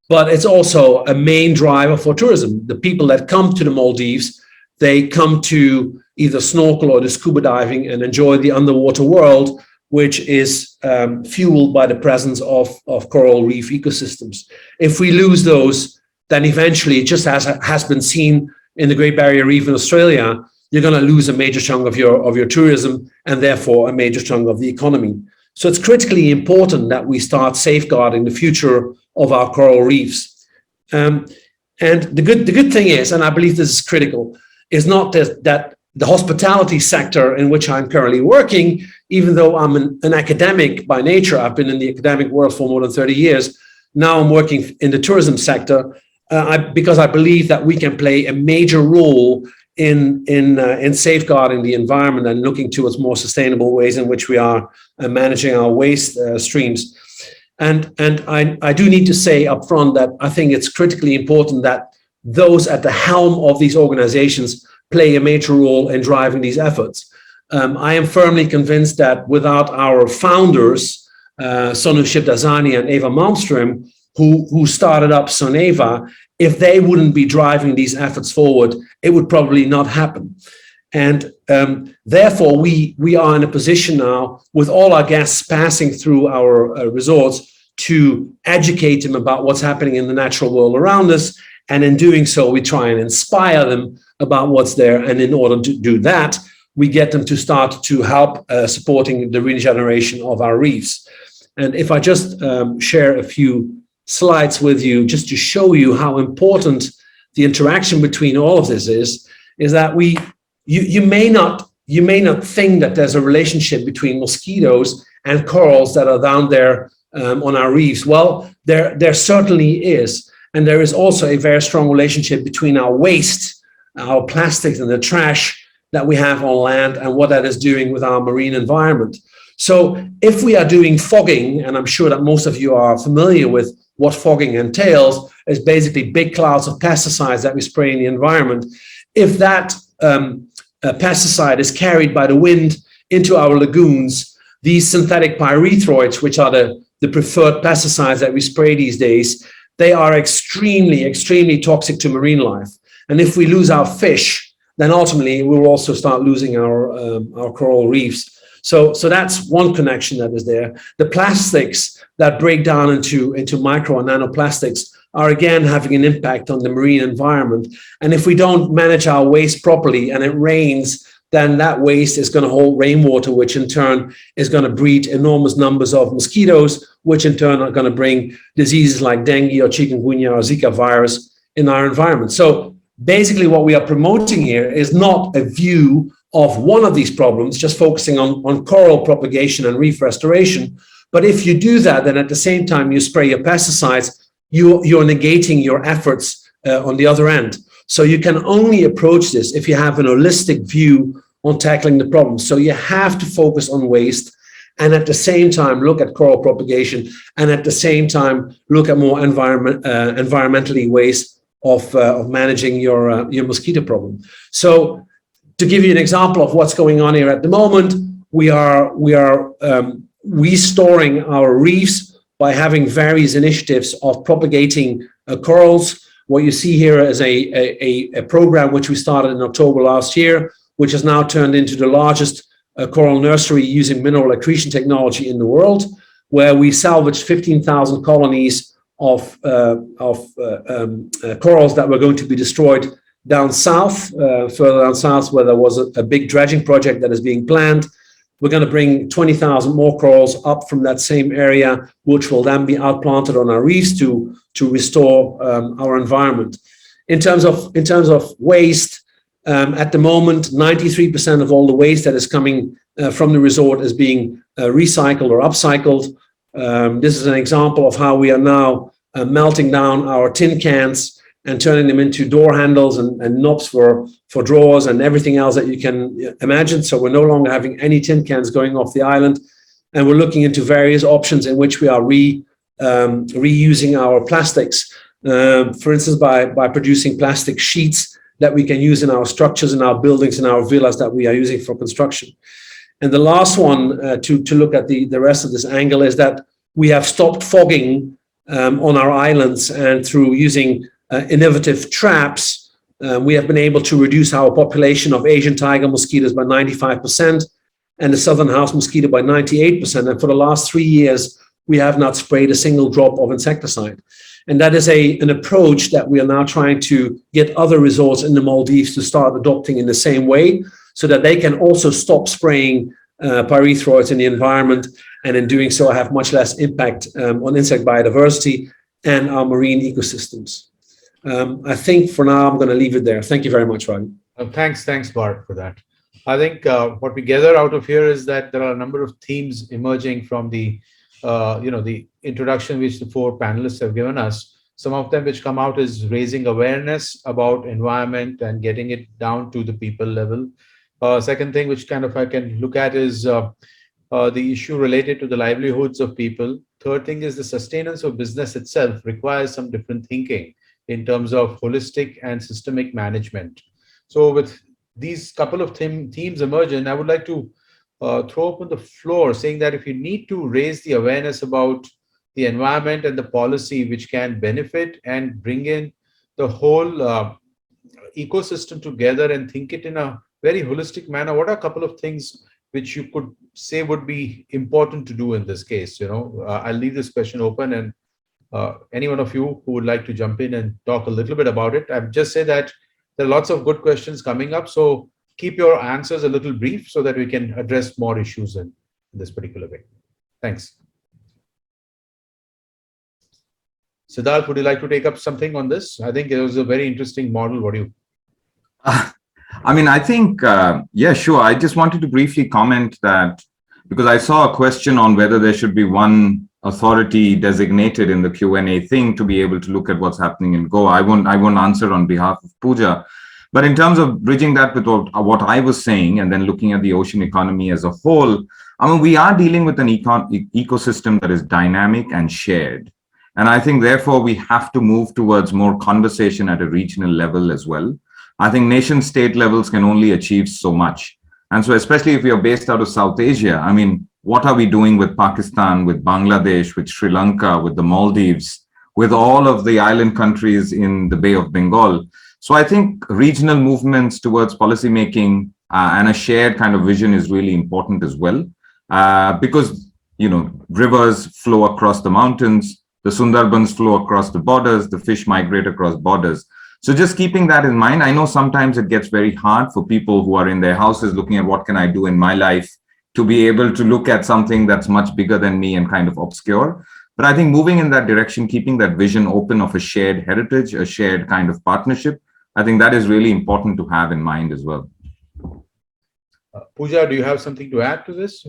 but it's also a main driver for tourism. The people that come to the Maldives, they come to either snorkel or do scuba diving and enjoy the underwater world, which is fueled by the presence of coral reef ecosystems. If we lose those, then eventually, just as has been seen in the Great Barrier Reef in Australia, you're going to lose a major chunk of your tourism and therefore a major chunk of the economy. So it's critically important that we start safeguarding the future of our coral reefs. And the good thing is, and I believe this is critical, is not that the hospitality sector in which I'm currently working, even though I'm an academic by nature, I've been in the academic world for more than 30 years. Now I'm working in the tourism sector because I believe that we can play a major role in safeguarding the environment and looking towards more sustainable ways in which we are managing our waste streams. And I do need to say up front that I think it's critically important that those at the helm of these organizations play a major role in driving these efforts. I am firmly convinced that without our founders, Sonu Shibdazani and Eva Malmström, who started up Soneva, if they wouldn't be driving these efforts forward, it would probably not happen. And therefore, we are in a position now, with all our guests passing through our resorts, to educate them about what's happening in the natural world around us. And in doing so, we try and inspire them about what's there. And in order to do that, we get them to start to help supporting the regeneration of our reefs. And if I just share a few slides with you, just to show you how important the interaction between all of this is that you may not think that there's a relationship between mosquitoes and corals that are down there on our reefs. Well, there certainly is. And there is also a very strong relationship between our waste, our plastics and the trash that we have on land and what that is doing with our marine environment. So if we are doing fogging, and I'm sure that most of you are familiar with what fogging entails, is basically big clouds of pesticides that we spray in the environment. If that pesticide is carried by the wind into our lagoons, these synthetic pyrethroids, which are the preferred pesticides that we spray these days, they are extremely, extremely toxic to marine life. And if we lose our fish, then ultimately we will also start losing our coral reefs. So that's one connection that is there. The plastics that break down into micro and nanoplastics are again having an impact on the marine environment. And if we don't manage our waste properly and it rains, then that waste is going to hold rainwater, which in turn is going to breed enormous numbers of mosquitoes, which in turn are going to bring diseases like dengue or chikungunya or Zika virus in our environment. So basically what we are promoting here is not a view of one of these problems, just focusing on coral propagation and reef restoration, But if you do that, then at the same time you spray your pesticides, you're negating your efforts on the other end. So you can only approach this if you have an holistic view on tackling the problem. So you have to focus on waste, and at the same time look at coral propagation, and at the same time look at more environmentally ways of managing your mosquito problem. So to give you an example of what's going on here at the moment, we are restoring our reefs by having various initiatives of propagating corals. What you see here is a program which we started in October last year, which has now turned into the largest coral nursery using mineral accretion technology in the world, where we salvaged 15,000 colonies of corals that were going to be destroyed down south, further down south, where there was a big dredging project that is being planned. We're going to bring 20,000 more corals up from that same area, which will then be outplanted on our reefs to restore our environment. In terms of waste, at the moment, 93% of all the waste that is coming from the resort is being recycled or upcycled. This is an example of how we are now melting down our tin cans and turning them into door handles and knobs for drawers and everything else that you can imagine. So we're no longer having any tin cans going off the island. And we're looking into various options in which we are reusing our plastics. For instance, by producing plastic sheets that we can use in our structures, in our buildings, in our villas that we are using for construction. And the last one to look at the rest of this angle is that we have stopped fogging on our islands, and through using innovative traps, we have been able to reduce our population of Asian tiger mosquitoes by 95% and the southern house mosquito by 98%. And for the last 3 years, we have not sprayed a single drop of insecticide. And that is an approach that we are now trying to get other resorts in the Maldives to start adopting in the same way, so that they can also stop spraying pyrethroids in the environment, and in doing so have much less impact on insect biodiversity and our marine ecosystems. I think for now I'm going to leave it there. Thank you very much, Ravi. Thanks, Bart, for that. I think what we gather out of here is that there are a number of themes emerging from the the introduction which the four panelists have given us. Some of them which come out is raising awareness about environment and getting it down to the people level. Second thing which kind of I can look at is the issue related to the livelihoods of people. Third thing is the sustenance of business itself requires some different thinking in terms of holistic and systemic management. So with these couple of themes emerging, I would like to throw open the floor, saying that if you need to raise the awareness about the environment and the policy which can benefit and bring in the whole ecosystem together and think it in a very holistic manner, what are a couple of things which you could say would be important to do in this case? I'll leave this question open, and any one of you who would like to jump in and talk a little bit about it. I've just said that there are lots of good questions coming up, so keep your answers a little brief so that we can address more issues in this particular way. Thanks. Siddharth, would you like to take up something on this? I think it was a very interesting model. What do you? I think, yeah, sure. I just wanted to briefly comment that, because I saw a question on whether there should be one authority designated in the Q&A thing to be able to look at what's happening in Goa. I won't answer on behalf of Pooja. But in terms of bridging that with what I was saying, and then looking at the ocean economy as a whole, we are dealing with an ecosystem that is dynamic and shared. And I think, therefore, we have to move towards more conversation at a regional level as well. I think nation state levels can only achieve so much. And so, especially if we are based out of South Asia, what are we doing with Pakistan, with Bangladesh, with Sri Lanka, with the Maldives, with all of the island countries in the Bay of Bengal? So I think regional movements towards policymaking and a shared kind of vision is really important as well, because, rivers flow across the mountains, the Sundarbans flow across the borders, the fish migrate across borders. So just keeping that in mind, I know sometimes it gets very hard for people who are in their houses looking at what can I do in my life to be able to look at something that's much bigger than me and kind of obscure. But I think moving in that direction, keeping that vision open of a shared heritage, a shared kind of partnership, I think that is really important to have in mind as well. Pooja, do you have something to add to this?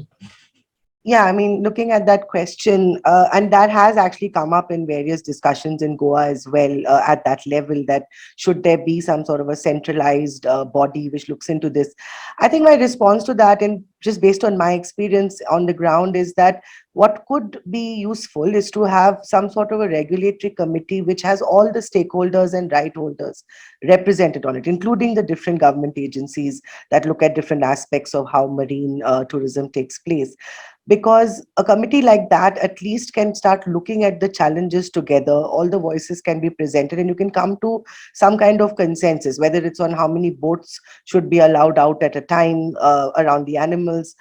Yeah, I mean, looking at that question, and that has actually come up in various discussions in Goa as well, at that level, that should there be some sort of a centralized body which looks into this? I think my response to that, and just based on my experience on the ground, is that what could be useful is to have some sort of a regulatory committee which has all the stakeholders and right holders represented on it, including the different government agencies that look at different aspects of how marine tourism takes place, because a committee like that at least can start looking at the challenges together. All the voices can be presented and you can come to some kind of consensus, whether it's on how many boats should be allowed out at a time around the animals,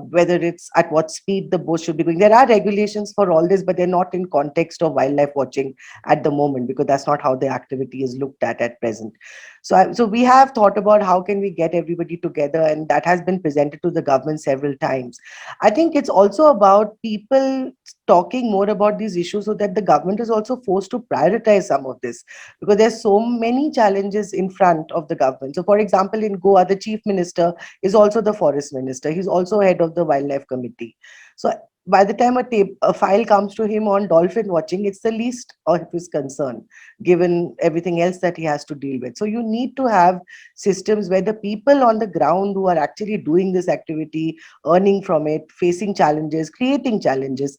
whether it's at what speed the boat should be going. There are regulations for all this, but they're not in context of wildlife watching at the moment, because that's not how the activity is looked at present. So we have thought about how can we get everybody together, and that has been presented to the government several times. I think it's also about people talking more about these issues so that the government is also forced to prioritize some of this, because there's so many challenges in front of the government. So, for example, in Goa, the chief minister is also the forest minister. He's also head of the wildlife committee. So by the time a file comes to him on dolphin watching, it's the least of his concern, given everything else that he has to deal with. So you need to have systems where the people on the ground who are actually doing this activity, earning from it, facing challenges, creating challenges,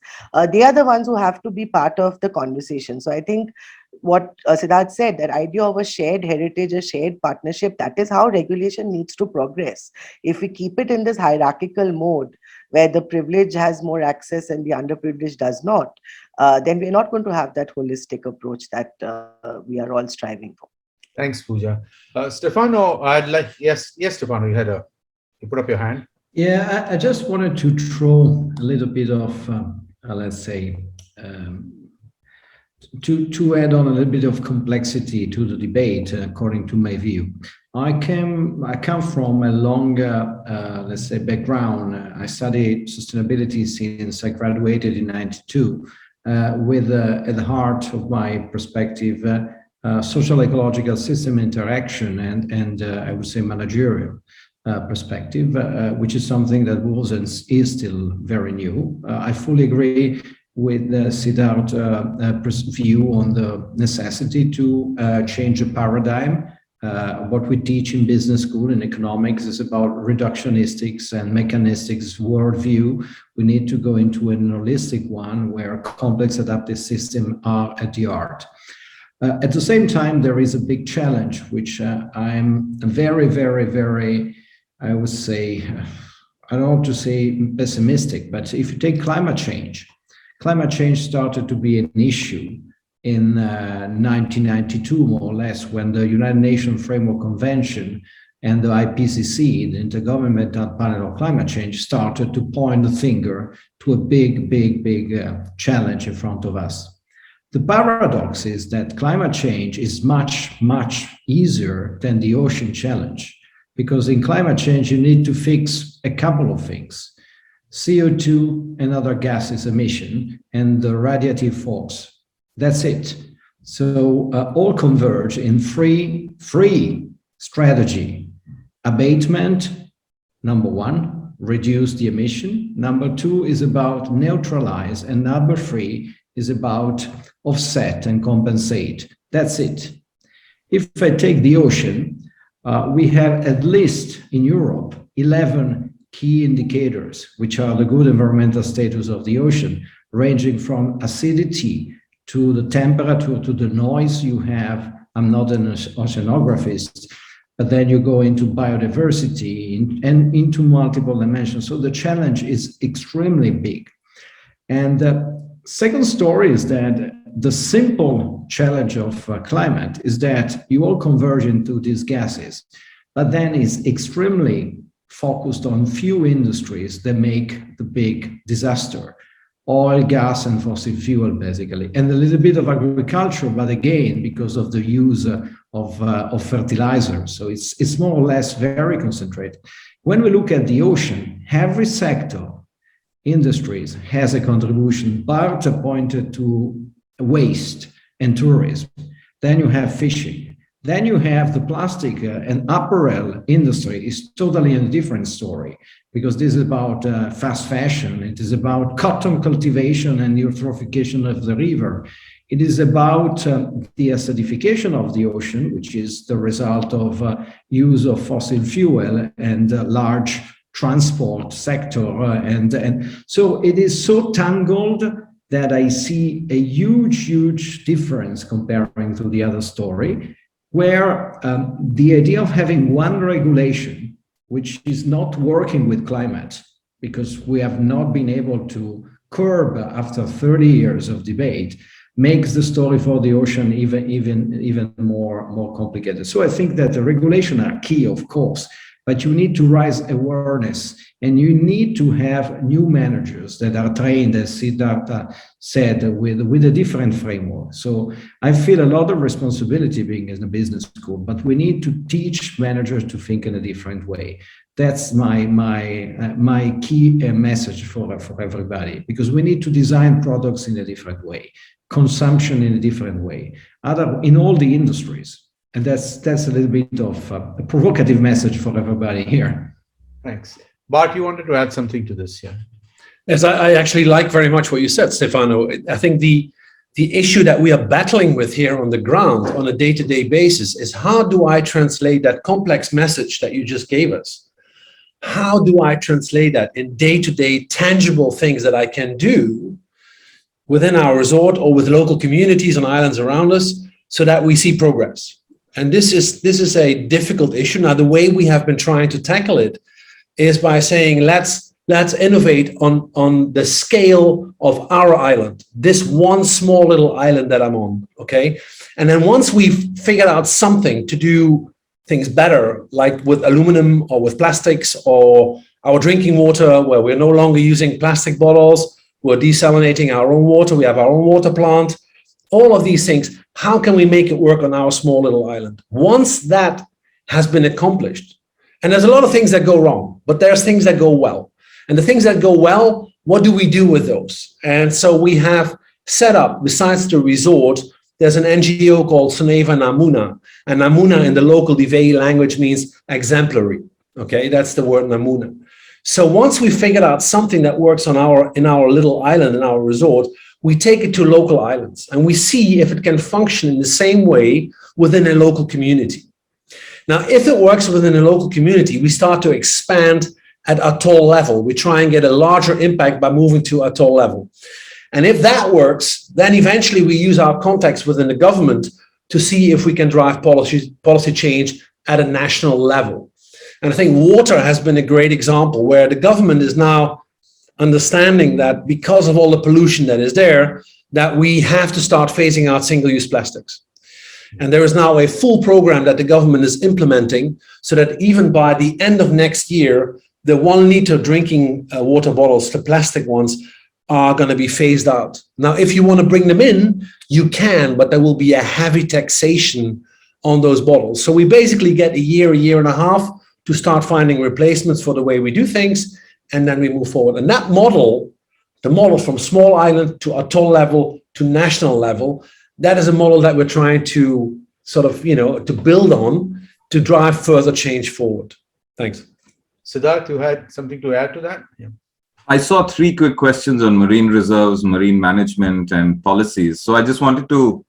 they are the ones who have to be part of the conversation. So I think what Siddharth said, that idea of a shared heritage, a shared partnership, that is how regulation needs to progress. If we keep it in this hierarchical mode, where the privileged has more access and the underprivileged does not, then we're not going to have that holistic approach that we are all striving for. Thanks, Pooja. Stefano, yes, Stefano, you put up your hand. Yeah, I just wanted to throw a little bit of, let's say, to add on a little bit of complexity to the debate, according to my view. I come from a long, let's say, background. I studied sustainability since I graduated in '92, with at the heart of my perspective, social ecological system interaction and I would say managerial perspective, which is something that was and is still very new. I fully agree with Siddharth's view on the necessity to change the paradigm. What we teach in business school and economics is about reductionistics and mechanistics worldview. We need to go into an holistic one where complex adaptive systems are at the heart. At the same time, there is a big challenge, which I'm very, very, very, I would say, I don't want to say pessimistic, but if you take climate change started to be an issue in 1992, more or less, when the United Nations Framework Convention and the IPCC, the Intergovernmental Panel on Climate Change, started to point the finger to a big, big, big challenge in front of us. The paradox is that climate change is much, much easier than the ocean challenge, because in climate change, you need to fix a couple of things: CO2 and other gases emission and the radiative force. That's it. So all converge in three strategy: abatement, number one, reduce the emission. Number two is about neutralize, and number three is about offset and compensate. That's it. If I take the ocean, we have at least in Europe 11 key indicators, which are the good environmental status of the ocean, ranging from acidity to the temperature to the noise you have. I'm not an oceanographist, but then you go into biodiversity and into multiple dimensions. So the challenge is extremely big. And the second story is that the simple challenge of climate is that you all converge into these gases, but then it's extremely focused on few industries that make the big disaster: oil, gas, and fossil fuel, basically, and a little bit of agriculture, but again, because of the use of fertilizers. So it's more or less very concentrated. When we look at the ocean, every sector, industries, has a contribution, but pointed to waste and tourism. Then you have fishing. Then you have the plastic and apparel industry is totally a different story, because this is about fast fashion. It is about cotton cultivation and eutrophication of the river. It is about the acidification of the ocean, which is the result of use of fossil fuel and large transport sector. And so it is so tangled that I see a huge difference comparing to the other story, where the idea of having one regulation, which is not working with climate, because we have not been able to curb after 30 years of debate, makes the story for the ocean even more complicated. So I think that the regulation are key, of course, but you need to raise awareness, and you need to have new managers that are trained, as Siddhartha said, with a different framework. So I feel a lot of responsibility being in a business school, but we need to teach managers to think in a different way. That's my key message for everybody, because we need to design products in a different way, consumption in a different way, in all the industries. And that's a little bit of a provocative message for everybody here. Thanks. Bart, you wanted to add something to this, yeah? Yes, I actually like very much what you said, Stefano. I think the issue that we are battling with here on the ground on a day-to-day basis is, how do I translate that complex message that you just gave us? How do I translate that in day-to-day tangible things that I can do within our resort or with local communities on islands around us, so that we see progress? And this is a difficult issue. Now, the way we have been trying to tackle it is by saying, let's innovate on the scale of our island, this one small little island that I'm on, okay? And then once we've figured out something to do things better, like with aluminum or with plastics or our drinking water, where we're no longer using plastic bottles, we're desalinating our own water, we have our own water plant, all of these things, how can we make it work on our small little island? Once that has been accomplished, and there's a lot of things that go wrong, but there's things that go well. And the things that go well, what do we do with those? And so we have set up, besides the resort, there's an NGO called Soneva Namuna. And Namuna in the local Divé language means exemplary. Okay, that's the word Namuna. So once we figured out something that works in our little island, in our resort, we take it to local islands and we see if it can function in the same way within a local community. Now, if it works within a local community, we start to expand at atoll level. We try and get a larger impact by moving to atoll level. And if that works, then eventually we use our contacts within the government to see if we can drive policy change at a national level. And I think water has been a great example, where the government is now understanding that because of all the pollution that is there, that we have to start phasing out single-use plastics. And there is now a full program that the government is implementing, so that even by the end of next year, the 1 liter drinking water bottles, the plastic ones, are going to be phased out. Now, if you want to bring them in, you can, but there will be a heavy taxation on those bottles. So we basically get a year and a half to start finding replacements for the way we do things, and then we move forward. And that model, the model from small island to atoll level to national level, that is a model that we're trying to sort of, to build on to drive further change forward. Thanks. Siddharth, you had something to add to that? Yeah. I saw 3 quick questions on marine reserves, marine management, and policies. So I just wanted to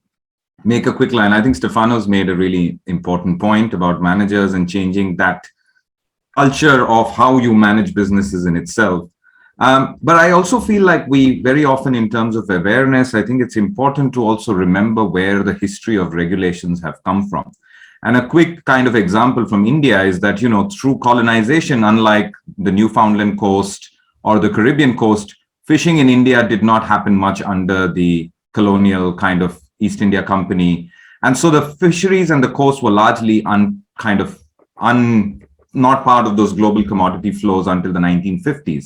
make a quick line. I think Stefano's made a really important point about managers and changing that culture of how you manage businesses in itself. But I also feel like we very often, in terms of awareness, I think it's important to also remember where the history of regulations have come from. And a quick kind of example from India is that, through colonization, unlike the Newfoundland coast or the Caribbean coast, fishing in India did not happen much under the colonial kind of East India Company. And so the fisheries and the coast were largely not part of those global commodity flows until the 1950s.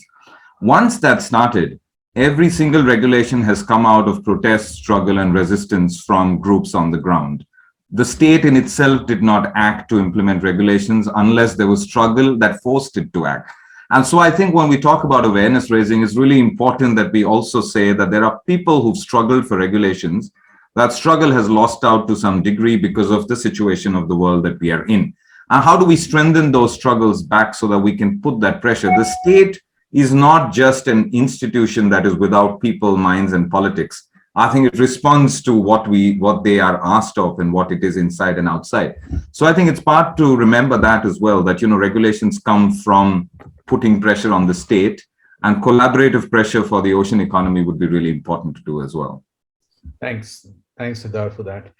Once that started, every single regulation has come out of protest, struggle, and resistance from groups on the ground. The state in itself did not act to implement regulations unless there was struggle that forced it to act. And so I think when we talk about awareness raising, it's really important that we also say that there are people who've struggled for regulations, that struggle has lost out to some degree because of the situation of the world that we are in. And how do we strengthen those struggles back so that we can put that pressure? The state is not just an institution that is without people, minds, and politics. I think it responds to what they are asked of and what it is inside and outside. So I think it's part to remember that as well, that, regulations come from putting pressure on the state, and collaborative pressure for the ocean economy would be really important to do as well. Thanks, Siddharth, for that.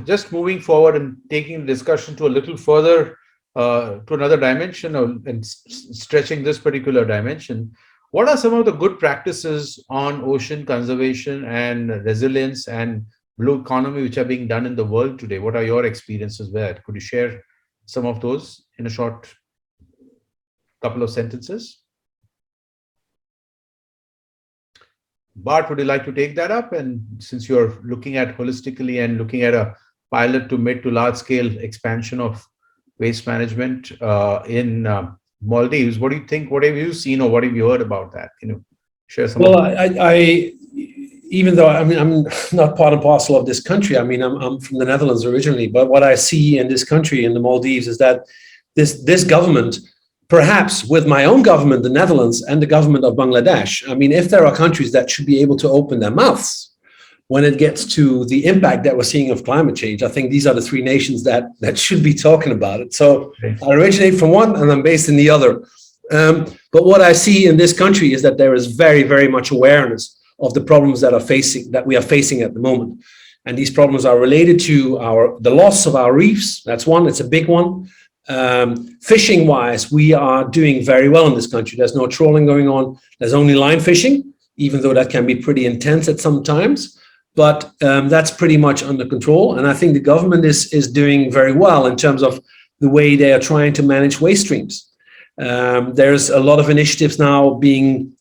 Just moving forward and taking the discussion to a little further, to another dimension and stretching this particular dimension. What are some of the good practices on ocean conservation and resilience and blue economy which are being done in the world today? What are your experiences there? Could you share some of those in a short couple of sentences? Bart, would you like to take that up? And since you're looking at holistically and looking at a pilot to mid to large scale expansion of waste management in Maldives, what do you think? What have you seen or what have you heard about that? Can you share some? Well, I even though I'm not part and parcel of this country, I'm from the Netherlands originally, but what I see in this country, in the Maldives, is that this government, perhaps with my own government, the Netherlands, and the government of Bangladesh, if there are countries that should be able to open their mouths when it gets to the impact that we're seeing of climate change, I think these are the three nations that should be talking about it. So I originate from one and I'm based in the other. But what I see in this country is that there is very, very much awareness of the problems that we are facing at the moment. And these problems are related to the loss of our reefs. That's one, it's a big one. Fishing wise, we are doing very well in this country. There's no trawling going on. There's only line fishing, even though that can be pretty intense at some times. But that's pretty much under control. And I think the government is doing very well in terms of the way they are trying to manage waste streams. There's a lot of initiatives now being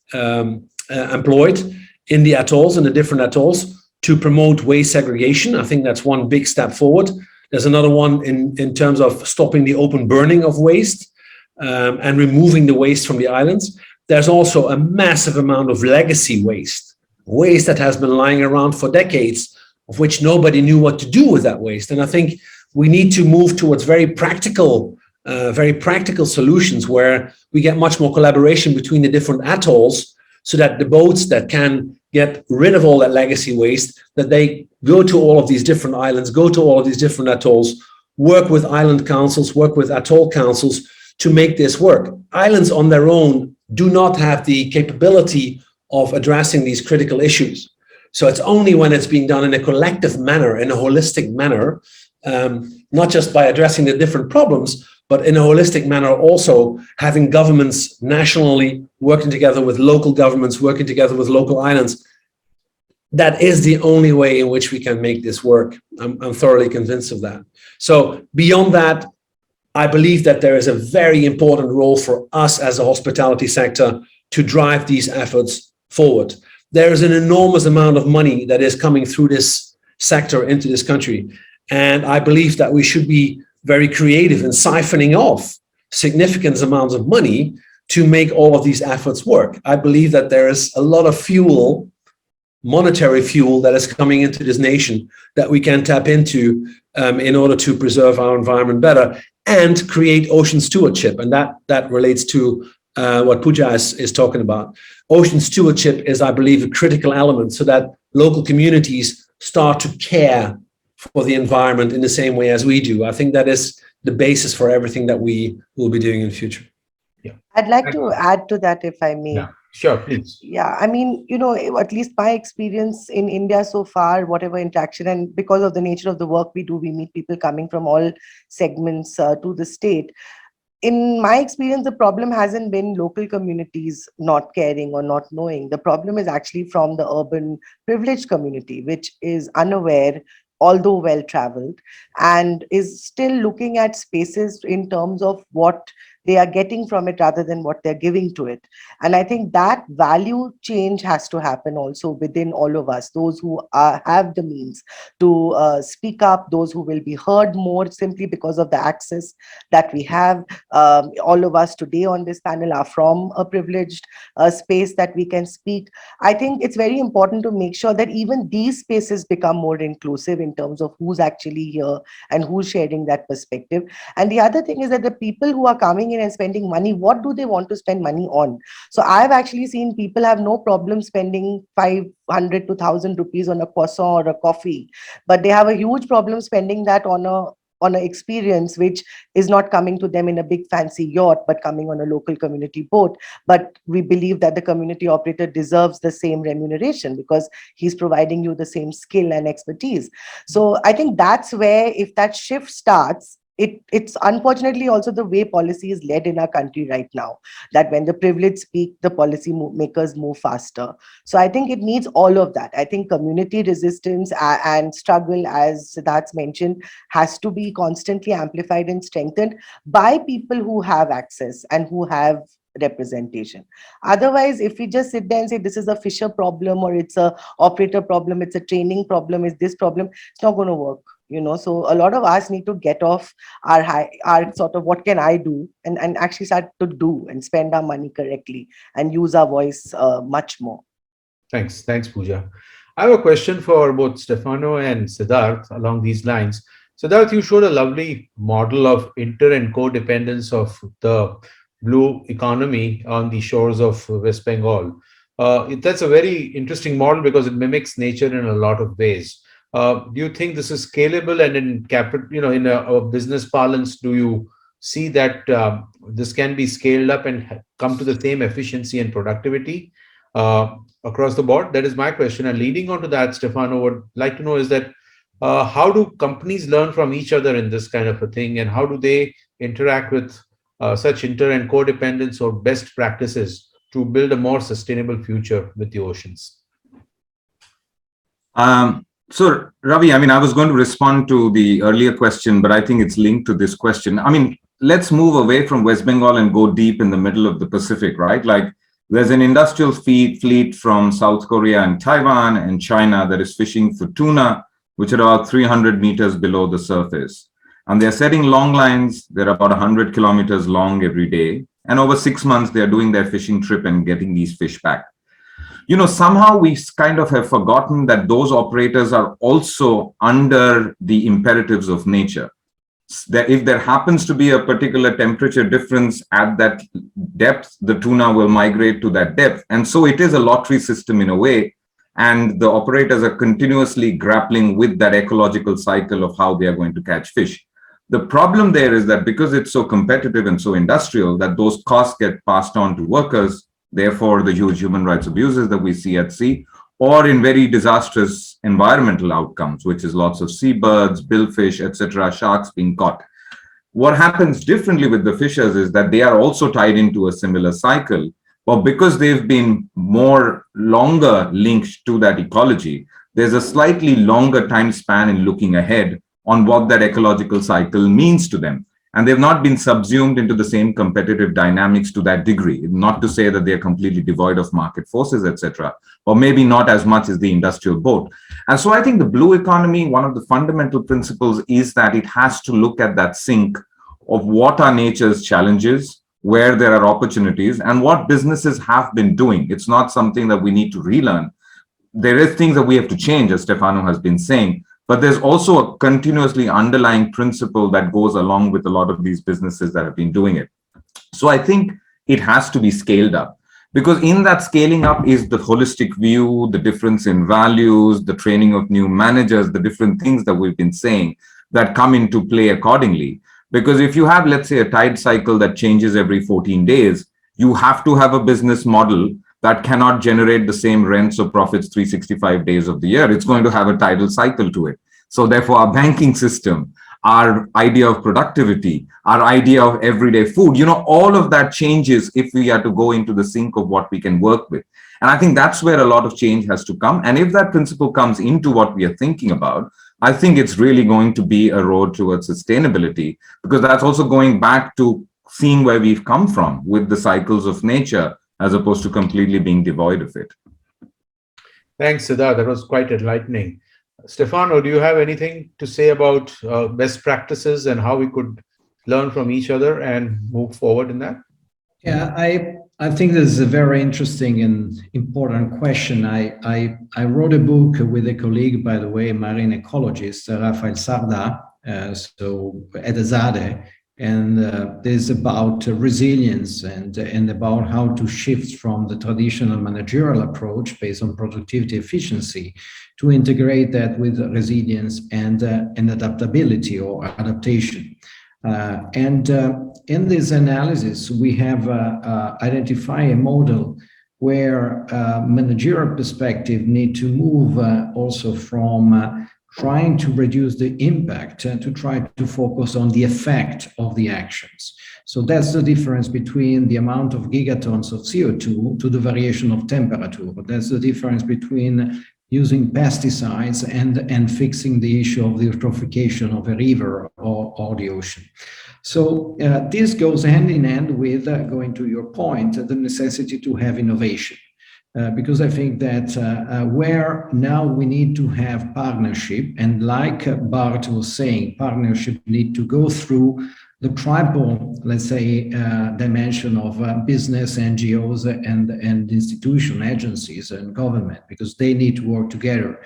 employed in the atolls, in the different atolls, to promote waste segregation. I think that's one big step forward. There's another one in terms of stopping the open burning of waste and removing the waste from the islands. There's also a massive amount of legacy waste that has been lying around for decades, of which nobody knew what to do with that waste. And I think we need to move towards very practical solutions where we get much more collaboration between the different atolls, so that the boats that can get rid of all that legacy waste, that they go to all of these different islands, go to all of these different atolls, work with island councils, work with atoll councils to make this work. Islands on their own do not have the capability of addressing these critical issues. So it's only when it's being done in a collective manner, in a holistic manner, not just by addressing the different problems, but in a holistic manner, also having governments nationally working together with local governments, working together with local islands. That is the only way in which we can make this work. I'm thoroughly convinced of that. So beyond that, I believe that there is a very important role for us as a hospitality sector to drive these efforts forward. There is an enormous amount of money that is coming through this sector into this country. And I believe that we should be very creative in siphoning off significant amounts of money to make all of these efforts work. I believe that there is a lot of fuel, monetary fuel, that is coming into this nation that we can tap into in order to preserve our environment better and create ocean stewardship. And that relates to what Pooja is talking about. Ocean stewardship is, I believe, a critical element so that local communities start to care for the environment in the same way as we do. I think that is the basis for everything that we will be doing in the future. Yeah. I'd like to add to that, if I may. Yeah, sure, please. Yeah, at least my experience in India so far, whatever interaction, and because of the nature of the work we do, we meet people coming from all segments to the state. In my experience, the problem hasn't been local communities not caring or not knowing. The problem is actually from the urban privileged community, which is unaware, although well-traveled, and is still looking at spaces in terms of what they are getting from it rather than what they're giving to it. And I think that value change has to happen also within all of us, those who have the means to speak up, those who will be heard more simply because of the access that we have. All of us today on this panel are from a privileged space that we can speak. I think it's very important to make sure that even these spaces become more inclusive in terms of who's actually here and who's sharing that perspective. And the other thing is that the people who are coming in and spending money, what do they want to spend money on? So I've actually seen people have no problem spending 500 to 1,000 rupees on a croissant or a coffee, but they have a huge problem spending that on an experience which is not coming to them in a big fancy yacht, but coming on a local community boat. But we believe that the community operator deserves the same remuneration because he's providing you the same skill and expertise. So I think that's where, if that shift starts, it's unfortunately also the way policy is led in our country right now, that when the privileged speak, the policy makers move faster. So I think it needs all of that. I think community resistance and struggle, as Siddharth mentioned, has to be constantly amplified and strengthened by people who have access and who have representation. Otherwise, if we just sit there and say this is a fisher problem, or it's a operator problem, it's a training problem, it's this problem, it's not going to work. So a lot of us need to get off our sort of what can I do, and actually start to do and spend our money correctly and use our voice much more. Thanks, Pooja. I have a question for both Stefano and Siddharth along these lines. Siddharth, you showed a lovely model of inter and codependence of the blue economy on the shores of West Bengal. That's a very interesting model because it mimics nature in a lot of ways. Do you think this is scalable, and in in a business parlance, do you see that this can be scaled up and come to the same efficiency and productivity across the board? That is my question. And leading on to that, Stefano, would like to know is that how do companies learn from each other in this kind of a thing, and how do they interact with such inter and codependence or best practices to build a more sustainable future with the oceans? So, Ravi, I was going to respond to the earlier question, but I think it's linked to this question. Let's move away from West Bengal and go deep in the middle of the Pacific, right? Like, there's an industrial fleet from South Korea and Taiwan and China that is fishing for tuna, which are about 300 meters below the surface. And they're setting long lines. They're about 100 kilometers long every day. And over 6 months, they're doing their fishing trip and getting these fish back. Somehow we kind of have forgotten that those operators are also under the imperatives of nature. That if there happens to be a particular temperature difference at that depth, the tuna will migrate to that depth. And so it is a lottery system in a way. And the operators are continuously grappling with that ecological cycle of how they are going to catch fish. The problem there is that because it's so competitive and so industrial, that those costs get passed on to workers. Therefore, the huge human rights abuses that we see at sea, or in very disastrous environmental outcomes, which is lots of seabirds, billfish, etc., sharks being caught. What happens differently with the fishers is that they are also tied into a similar cycle, but because they've been more longer linked to that ecology, there's a slightly longer time span in looking ahead on what that ecological cycle means to them. And they've not been subsumed into the same competitive dynamics to that degree. Not to say that they're completely devoid of market forces, etc., or maybe not as much as the industrial boat. And so I think the blue economy, one of the fundamental principles is that it has to look at that sink of what are nature's challenges, where there are opportunities, and what businesses have been doing. It's not something that we need to relearn. There is things that we have to change, as Stefano has been saying. But there's also a continuously underlying principle that goes along with a lot of these businesses that have been doing it. So I think it has to be scaled up, because in that scaling up is the holistic view, the difference in values, the training of new managers, the different things that we've been saying that come into play accordingly. Because if you have, let's say, a tide cycle that changes every 14 days, you have to have a business model that cannot generate the same rents or profits 365 days of the year. It's going to have a tidal cycle to it. So therefore, our banking system, our idea of productivity, our idea of everyday food, all of that changes if we are to go into the sink of what we can work with. And I think that's where a lot of change has to come. And if that principle comes into what we are thinking about, I think it's really going to be a road towards sustainability, because that's also going back to seeing where we've come from with the cycles of nature, as opposed to completely being devoid of it. Thanks, Siddharth. That was quite enlightening. Stefano, do you have anything to say about best practices and how we could learn from each other and move forward in that? Yeah, I think this is a very interesting and important question. I wrote a book with a colleague, by the way, marine ecologist, Rafael Sarda, so at Azade, and this is about resilience and about how to shift from the traditional managerial approach based on productivity efficiency to integrate that with resilience and adaptability or adaptation. In this analysis, we have identified a model where managerial perspective need to move also from trying to reduce the impact to try to focus on the effect of the actions. So that's the difference between the amount of gigatons of CO2 to the variation of temperature. That's the difference between using pesticides and fixing the issue of the eutrophication of a river or the ocean. So this goes hand in hand with, going to your point, the necessity to have innovation. Because I think that where now we need to have partnership, and like Bart was saying, partnership need to go through the triple, let's say, dimension of business, NGOs, and institution agencies and government, because they need to work together.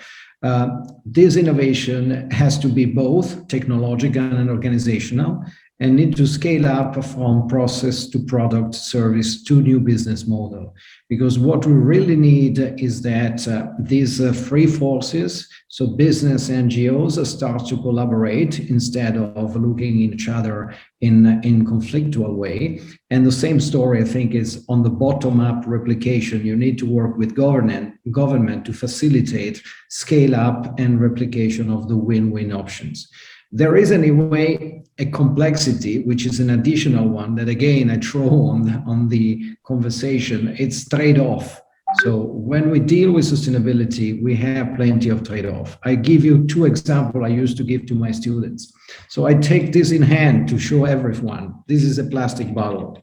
This innovation has to be both technological and organizational, and need to scale up from process to product, service to new business model. Because what we really need is that these three forces, so business, NGOs, start to collaborate instead of looking at each other in conflictual way. And the same story, I think, is on the bottom-up replication. You need to work with government to facilitate scale up and replication of the win-win options. There is anyway a complexity, which is an additional one that, again, I throw on the conversation. It's trade-off. So when we deal with sustainability, we have plenty of trade-off. I give you two examples I used to give to my students. So I take this in hand to show everyone. This is a plastic bottle.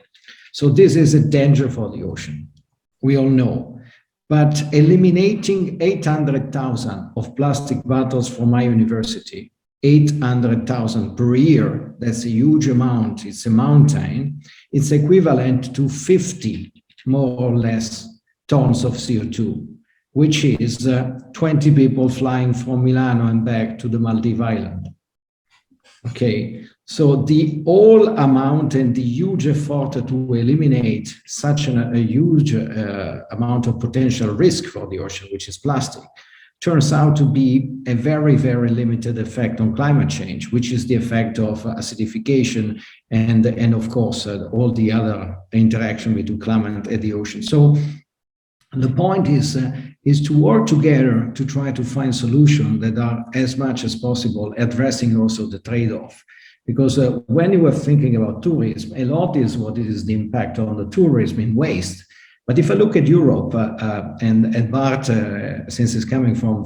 So this is a danger for the ocean. We all know. But eliminating 800,000 of plastic bottles from my university, 800,000 per year, that's a huge amount, it's a mountain, it's equivalent to 50, more or less, tons of CO2, which is 20 people flying from Milano and back to the Maldives island. Okay, so the whole amount and the huge effort to eliminate such a huge amount of potential risk for the ocean, which is plastic, turns out to be a very, very limited effect on climate change, which is the effect of acidification and of course, all the other interaction between climate and the ocean. So the point is to work together to try to find solutions that are as much as possible addressing also the trade-off. Because when you are thinking about tourism, a lot is what is the impact on the tourism in waste. But if I look at Europe, and Bart, since he's coming from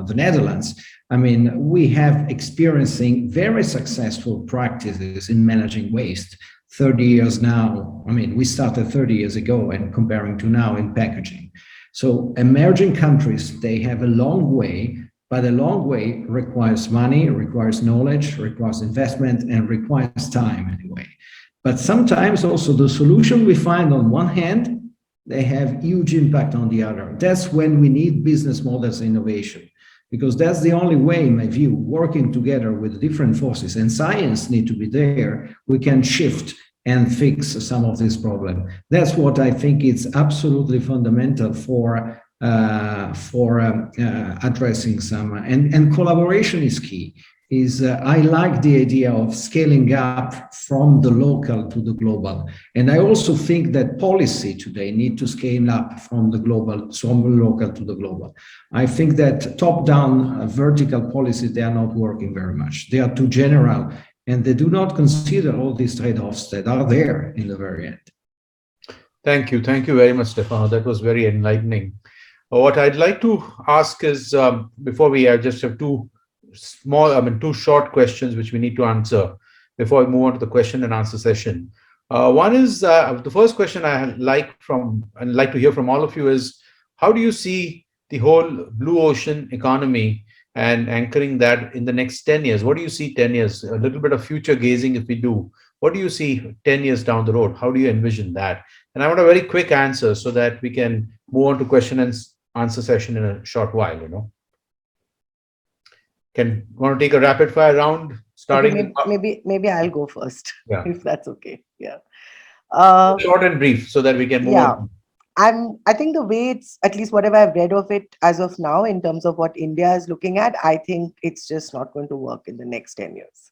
the Netherlands, I mean, we have experiencing very successful practices in managing waste. 30 years now, I mean, we started 30 years ago and comparing to now in packaging. So emerging countries, they have a long way, but a long way requires money, requires knowledge, requires investment, and requires time anyway. But sometimes also the solution we find on one hand, they have huge impact on the other. That's when we need business models innovation, because that's the only way, in my view, working together with different forces, and science need to be there, we can shift and fix some of this problem. That's what I think is absolutely fundamental for addressing some, and collaboration is key. I like the idea of scaling up from the local to the global. And I also think that policy today need to scale up from the global, from the local to the global. I think that top-down vertical policies, they are not working very much. They are too general, and they do not consider all these trade-offs that are there in the very end. Thank you. Thank you very much, Stefano. That was very enlightening. What I'd like to ask is, before we just have two short questions which we need to answer before we move on to the question and answer session. One is the first question I'd like to hear from all of you is, how do you see the whole blue ocean economy and anchoring that in the next 10 years? What do you see 10 years? A little bit of future gazing if we do. What do you see 10 years down the road? How do you envision that? And I want a very quick answer so that we can move on to question and answer session in a short while, Want to take a rapid fire round starting Okay, maybe I'll go first, Yeah. if that's okay. Yeah. Short and brief so that we can move Yeah. on. I think the way it's, at least whatever I've read of it as of now, in terms of what India is looking at, I think it's just not going to work in the next 10 years.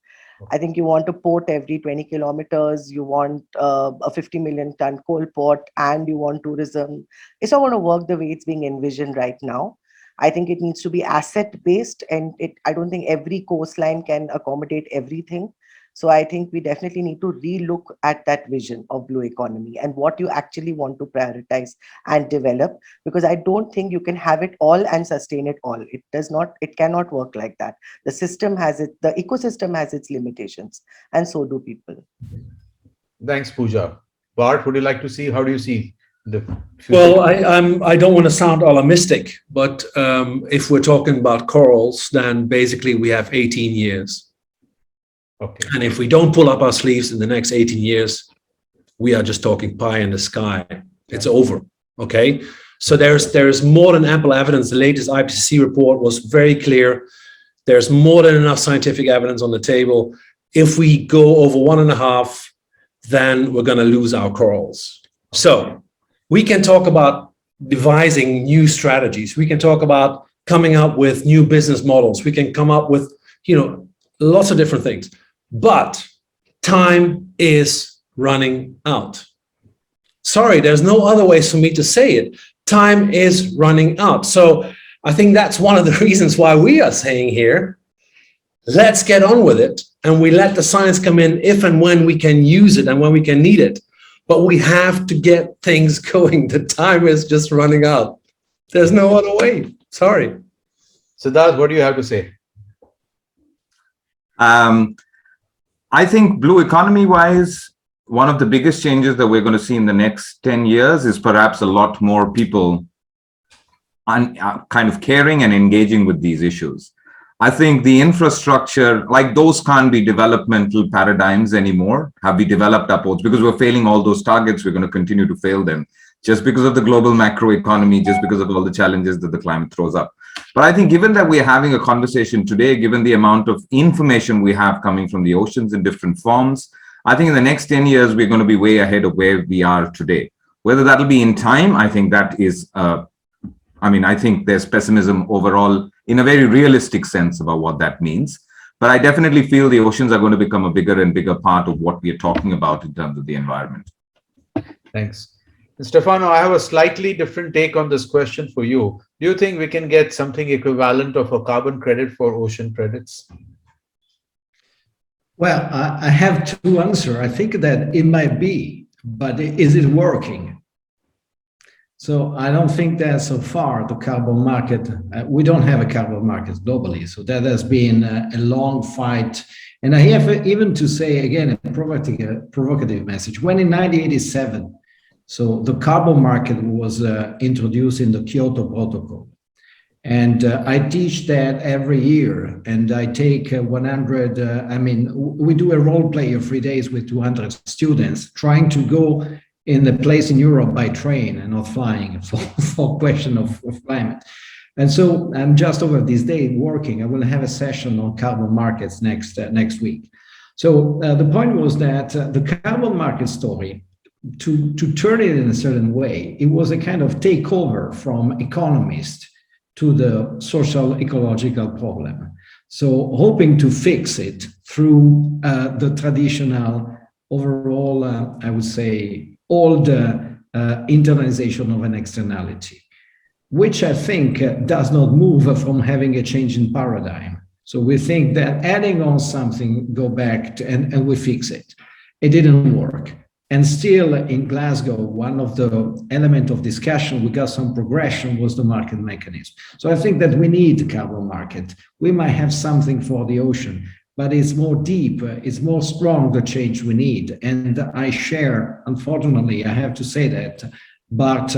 I think you want a port every 20 kilometers, you want a 50 million ton coal port, and you want tourism. It's not going to work the way it's being envisioned right now. I think it needs to be asset based, and I don't think every coastline can accommodate everything. So I think we definitely need to relook at that vision of blue economy and what you actually want to prioritize and develop, because I don't think you can have it all and sustain it all. It cannot work like that. The ecosystem has its limitations, and so do people. Thanks, Pooja. Bart, would you like to see, how do you see the future? Well, I don't want to sound alarmistic, but if we're talking about corals, then basically we have 18 years. Okay. And if we don't pull up our sleeves in the next 18 years, we are just talking pie in the sky. It's over. Okay. So there's more than ample evidence. The latest IPCC report was very clear. There's more than enough scientific evidence on the table. If we go over 1.5, then we're going to lose our corals. So we can talk about devising new strategies. We can talk about coming up with new business models. We can come up with, lots of different things. But time is running out. Sorry, there's no other ways for me to say it. Time is running out. So I think that's one of the reasons why we are saying here, let's get on with it. And we let the science come in if and when we can use it and when we can need it. But we have to get things going. The time is just running out. There's no other way. Sorry. Siddharth, what do you have to say? I think blue economy wise, one of the biggest changes that we're going to see in the next 10 years is perhaps a lot more people kind of caring and engaging with these issues. I think the infrastructure, like those can't be developmental paradigms anymore, have we developed upwards because we're failing all those targets. We're going to continue to fail them just because of the global macro economy, just because of all the challenges that the climate throws up. But I think given that we're having a conversation today, given the amount of information we have coming from the oceans in different forms, I think in the next 10 years, we're going to be way ahead of where we are today. Whether that'll be in time, I think that is, I think there's pessimism overall in a very realistic sense about what that means. But I definitely feel the oceans are going to become a bigger and bigger part of what we are talking about in terms of the environment. Thanks. Stefano, I have a slightly different take on this question for you. Do you think we can get something equivalent of a carbon credit for ocean credits? Well, I have to answer. I think that it might be, but is it working? So I don't think that so far the carbon market, we don't have a carbon market globally. So that has been a long fight. And I have even to say, again, a provocative message. When in 1987, so the carbon market was introduced in the Kyoto Protocol. And I teach that every year. And I take 100, we do a role play of 3 days with 200 students trying to go in a place in Europe by train and not flying for question of climate. And so I'm just over this day working. I will have a session on carbon markets next week. So the point was that the carbon market story, to turn it in a certain way, it was a kind of takeover from economists to the social ecological problem. So hoping to fix it through the traditional overall, I would say, old internalization of an externality, which I think does not move from having a change in paradigm. So we think that adding on something, go back to, and we fix it. It didn't work. And still in Glasgow, one of the elements of discussion, we got some progression, was the market mechanism. So I think that we need the carbon market. We might have something for the ocean. but it's more deep, it's more strong, the change we need. And I share, unfortunately, I have to say that, but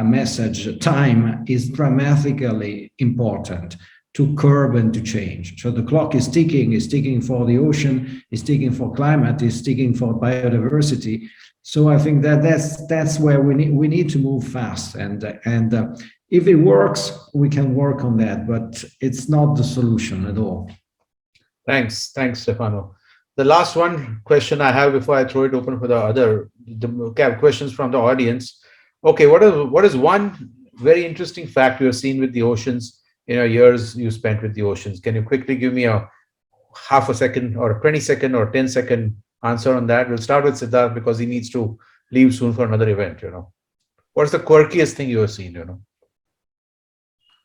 message, time is dramatically important to curb and to change. So the clock is ticking for the ocean, is ticking for climate, is ticking for biodiversity. So I think that that's where we need to move fast. And if it works, we can work on that, but it's not the solution at all. Thanks, Stefano. The last one question I have before I throw it open for the questions from the audience. Okay, what is one very interesting fact you have seen with the oceans in your years you spent with the oceans? Can you quickly give me a half a second or a 20-second or 10-second answer on that? We'll start with Siddharth because he needs to leave soon for another event. What's the quirkiest thing you have seen?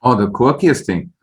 Oh, the quirkiest thing.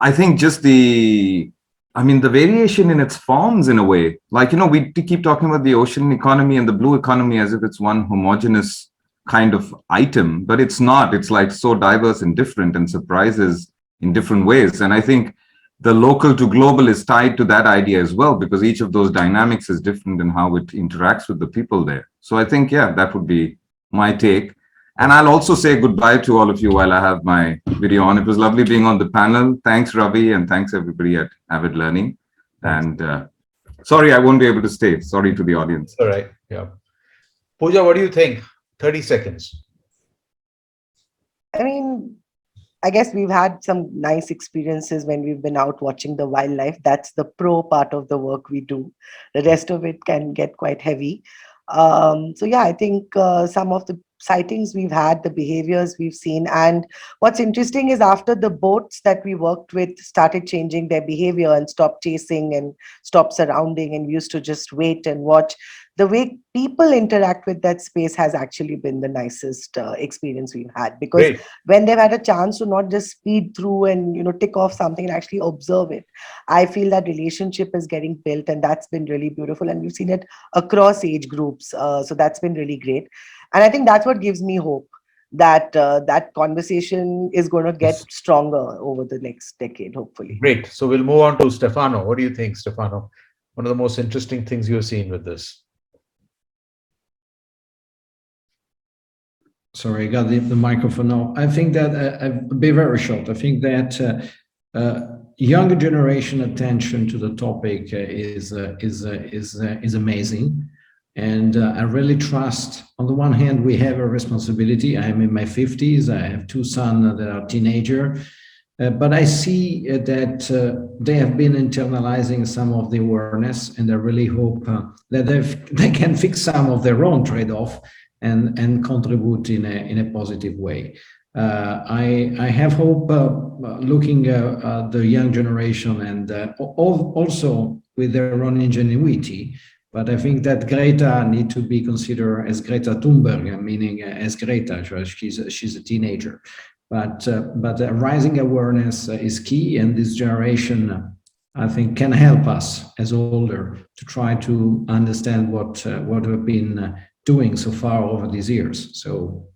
I think just the variation in its forms in a way. Like, we keep talking about the ocean economy and the blue economy as if it's one homogeneous kind of item, but it's not. It's like so diverse and different and surprises in different ways. And I think the local to global is tied to that idea as well, because each of those dynamics is different in how it interacts with the people there. So I think, yeah, that would be my take. And I'll also say goodbye to all of you while I have my video on. It was lovely being on the panel. Thanks, Ravi, and thanks everybody at Avid Learning. And sorry, I won't be able to stay. Sorry to the audience. All right. Yeah. Pooja, what do you think? 30 seconds. I mean, I guess we've had some nice experiences when we've been out watching the wildlife. That's the pro part of the work we do. The rest of it can get quite heavy. So yeah, I think some of the sightings we've had, the behaviors we've seen, and what's interesting is after the boats that we worked with started changing their behavior and stopped chasing and stopped surrounding and used to just wait and watch, the way people interact with that space has actually been the nicest experience we've had, because Great. when they've had a chance to not just speed through and tick off something and actually observe it, I feel that relationship is getting built, and that's been really beautiful, and we've seen it across age groups, so that's been really great. And I think that's what gives me hope that that conversation is going to get stronger over the next decade, hopefully. Great. So we'll move on to Stefano. What do you think, Stefano? One of the most interesting things you've seen with this? Sorry, I got the microphone now. I think that I'll be very short. I think that younger generation attention to the topic is amazing. And I really trust, on the one hand, we have a responsibility. I'm in my 50s. I have two sons that are teenagers. But I see that they have been internalizing some of the awareness, and I really hope that they can fix some of their own trade-off and contribute in a positive way. I have hope looking at the young generation and also with their own ingenuity. But I think that Greta need to be considered as Greta Thunberg, meaning as Greta. She's a teenager. But rising awareness is key, and this generation, I think, can help us as older to try to understand what we've been doing so far over these years. So,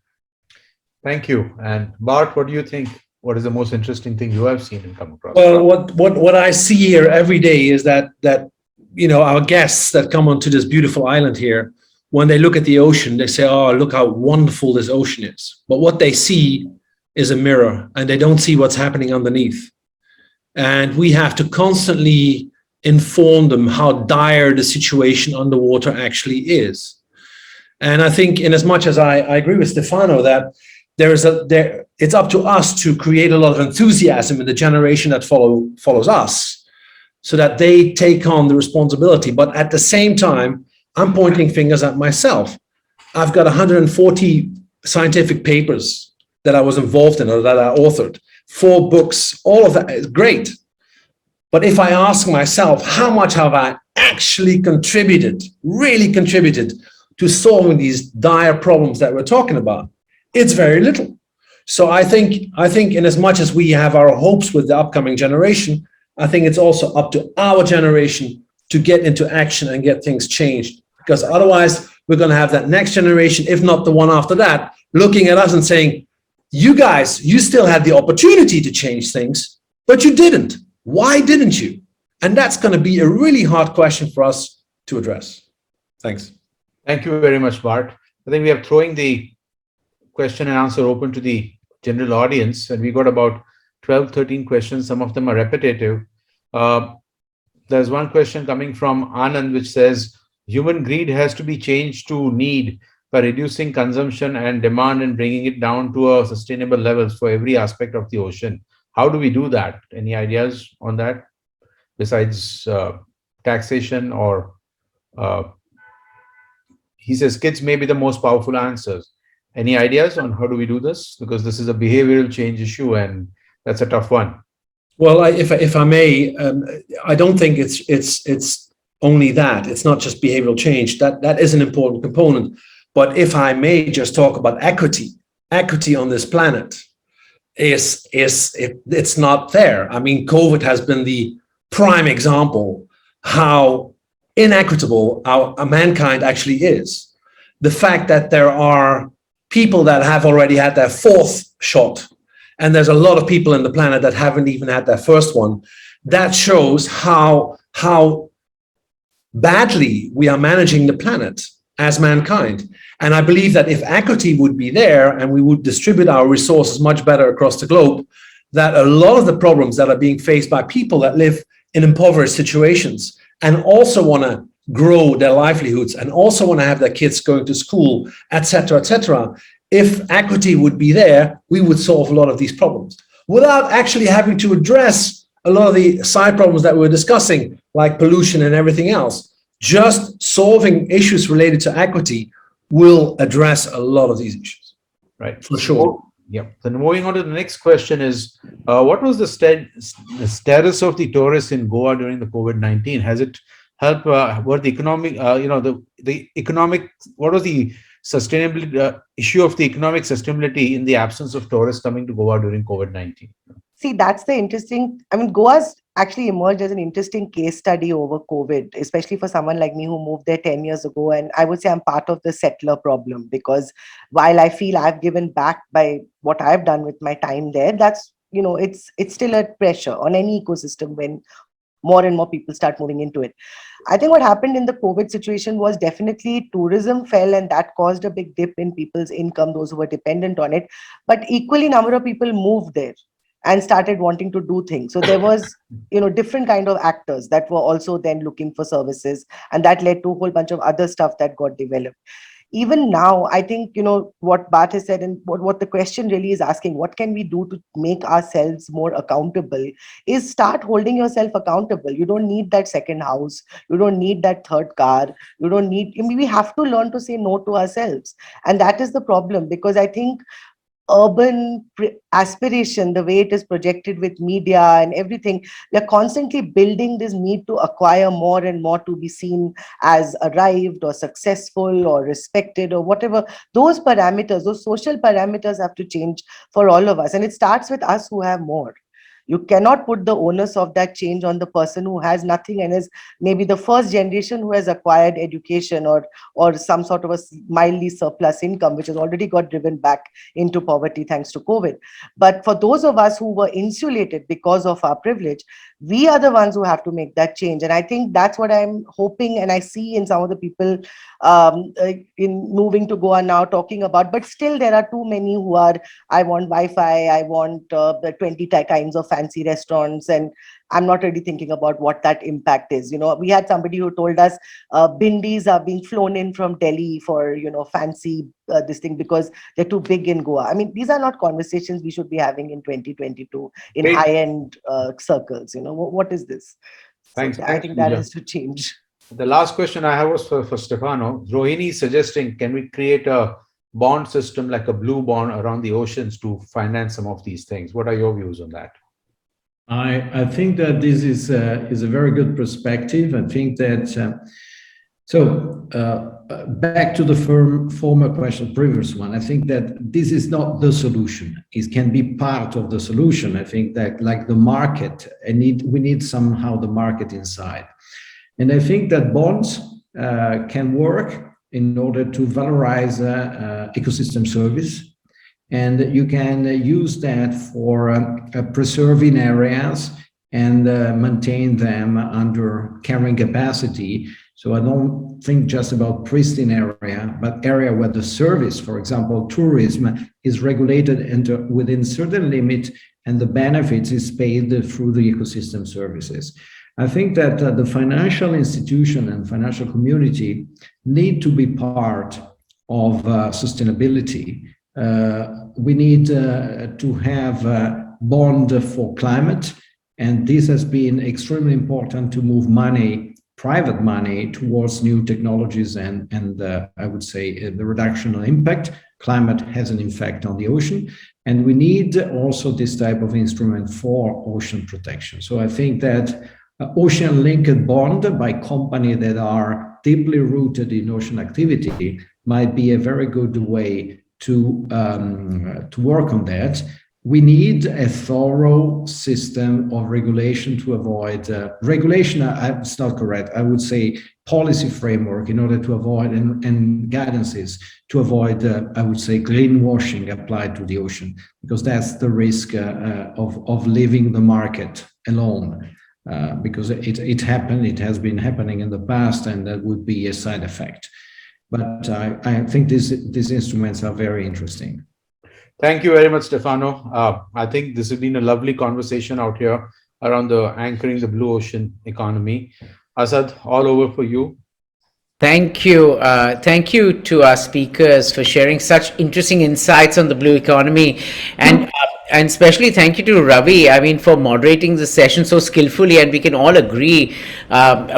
thank you. And Bart, what do you think? What is the most interesting thing you have seen and come across? Well, what I see here every day is that our guests that come onto this beautiful island here, when they look at the ocean, they say, "Oh, look how wonderful this ocean is." But what they see is a mirror, and they don't see what's happening underneath. And we have to constantly inform them how dire the situation underwater actually is. And I think, in as much as I agree with Stefano that it's up to us to create a lot of enthusiasm in the generation that follows us, so that they take on the responsibility. But at the same time, I'm pointing fingers at myself. I've got 140 scientific papers that I was involved in or that I authored, 4 books, all of that is great. But if I ask myself, how much have I actually really contributed to solving these dire problems that we're talking about? It's very little. So I think in as much as we have our hopes with the upcoming generation, I think it's also up to our generation to get into action and get things changed. Because otherwise, we're going to have that next generation, if not the one after that, looking at us and saying, "You guys, you still had the opportunity to change things. but you didn't. Why didn't you? And that's going to be a really hard question for us to address. Thanks. Thank you very much, Bart. I think we are throwing the question and answer open to the general audience, and we got about 12, 13 questions. Some of them are repetitive. There's one question coming from Anand, which says, human greed has to be changed to need by reducing consumption and demand and bringing it down to a sustainable levels for every aspect of the ocean. How do we do that? Any ideas on that besides taxation or he says kids may be the most powerful answers. Any ideas on how do we do this? Because this is a behavioral change issue and that's a tough one. Well, if I may, I don't think it's only that. It's not just behavioral change. That is an important component. But if I may just talk about equity on this planet it's not there. I mean, COVID has been the prime example how inequitable our mankind actually is. The fact that there are people that have already had their fourth shot, and there's a lot of people in the planet that haven't even had their first one, that shows how badly we are managing the planet as mankind. And I believe that if equity would be there and we would distribute our resources much better across the globe, that a lot of the problems that are being faced by people that live in impoverished situations and also want to grow their livelihoods and also want to have their kids going to school, etc., if equity would be there, we would solve a lot of these problems without actually having to address a lot of the side problems that we're discussing, like pollution and everything else. Just solving issues related to equity will address a lot of these issues. Right. For sure. Yeah. Then moving on to the next question is, what was the status of the tourists in Goa during the COVID-19? Has it helped? What the economic, the economic, what was the sustainability issue of the economic sustainability in the absence of tourists coming to Goa during COVID-19? See, that's the interesting, I mean, Goa's actually emerged as an interesting case study over COVID, especially for someone like me who moved there 10 years ago. And I would say I'm part of the settler problem, because while I feel I've given back by what I've done with my time there, that's, you know, it's still a pressure on any ecosystem when more and more people start moving into it. I think what happened in the COVID situation was definitely tourism fell, and that caused a big dip in people's income, those who were dependent on it. But equally number of people moved there and started wanting to do things. So there was, you know, different kind of actors that were also then looking for services, and that led to a whole bunch of other stuff that got developed. Even now, I think, you know, what Bart has said and what the question really is asking, what can we do to make ourselves more accountable, is start holding yourself accountable. You don't need that second house. You don't need that third car. You don't need, I mean, we have to learn to say no to ourselves. And that is the problem, because I think urban aspiration, the way it is projected with media and everything, we are constantly building this need to acquire more and more to be seen as arrived or successful or respected or whatever. Those parameters, those social parameters have to change for all of us. And it starts with us who have more. You cannot put the onus of that change on the person who has nothing and is maybe the first generation who has acquired education or some sort of a mildly surplus income, which has already got driven back into poverty thanks to COVID. But for those of us who were insulated because of our privilege, we are the ones who have to make that change. And I think that's what I'm hoping, and I see in some of the people in moving to Goa now talking about, but still there are too many who are, I want Wi-Fi, I want the 20 kinds of fancy restaurants, and I'm not really thinking about what that impact is. You know, we had somebody who told us bindis are being flown in from Delhi for, you know, fancy this thing because they're too big in Goa. I mean, these are not conversations we should be having in 2022 in high-end circles. You know, what is this? Thanks. So I think that has to change. The last question I have was for Stefano. Rohini is suggesting, can we create a bond system like a blue bond around the oceans to finance some of these things? What are your views on that? I think that this is a very good perspective. I think that back to the former question, previous one. I think that this is not the solution. It can be part of the solution. I think that, like the market, we need somehow the market inside, and I think that bonds can work in order to valorize ecosystem service, and you can use that for preserving areas and maintain them under carrying capacity. So I don't think just about pristine area, but area where the service, for example, tourism, is regulated within certain limit, and the benefits is paid through the ecosystem services. I think that the financial institution and financial community need to be part of sustainability. We need to have a bond for climate, and this has been extremely important to move money, private money, towards new technologies and I would say the reduction of impact. Climate has an effect on the ocean, and we need also this type of instrument for ocean protection. So I think that ocean-linked bond by companies that are deeply rooted in ocean activity might be a very good way to work on that. We need a thorough system of regulation to avoid regulation. It's not correct. I would say policy framework in order to avoid and guidances to avoid, I would say, greenwashing applied to the ocean, because that's the risk of leaving the market alone. Because it happened, it has been happening in the past, and that would be a side effect. But I think these instruments are very interesting. Thank you very much, Stefano. I think this has been a lovely conversation out here around the anchoring the blue ocean economy. Asad, all over for you. Thank you. Thank you to our speakers for sharing such interesting insights on the blue economy. And especially thank you to Ravi, I mean, for moderating the session so skillfully, and we can all agree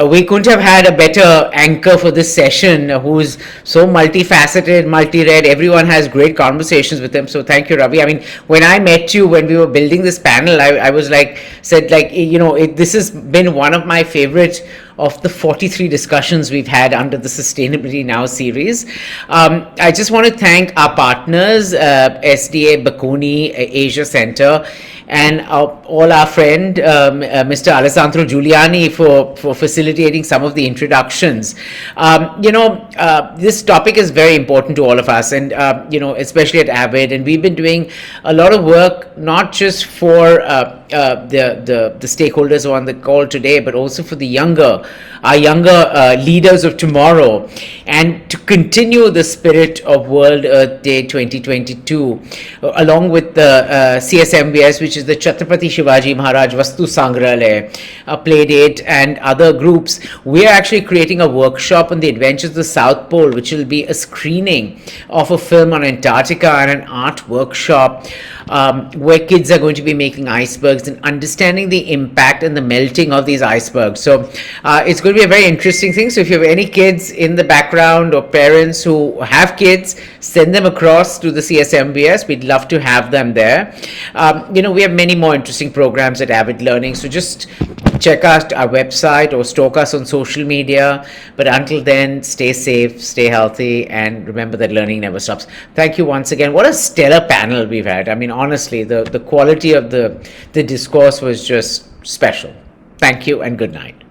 we couldn't have had a better anchor for this session, who's so multifaceted, multi-read. Everyone has great conversations with him. So thank you, Ravi. I mean, when I met you, when we were building this panel, I was said, this has been one of my favorite of the 43 discussions we've had under the Sustainability Now series. I just want to thank our partners, SDA Bocconi Asia Center, and all our friend, Mr. Alessandro Giuliani, for facilitating some of the introductions. This topic is very important to all of us, and especially at Avid, and we've been doing a lot of work, not just for the stakeholders who are on the call today, but also for our younger leaders of tomorrow, and to continue the spirit of World Earth Day 2022, along with the CSMBS, which is the Chhatrapati Shivaji Maharaj Vastu Sangrahalaya, Playdate, and other groups. We are actually creating a workshop on the adventures of the South Pole, which will be a screening of a film on Antarctica and an art workshop where kids are going to be making icebergs and understanding the impact and the melting of these icebergs. So it's going to be a very interesting thing. So if you have any kids in the background or parents who have kids, send them across to the CSMBS. We'd love to have them there. We have many more interesting programs at Avid Learning. So just check out our website or stalk us on social media. But until then, stay safe, stay healthy, and remember that learning never stops. Thank you once again. What a stellar panel we've had. I mean, honestly, the quality of the discourse was just special. Thank you and good night.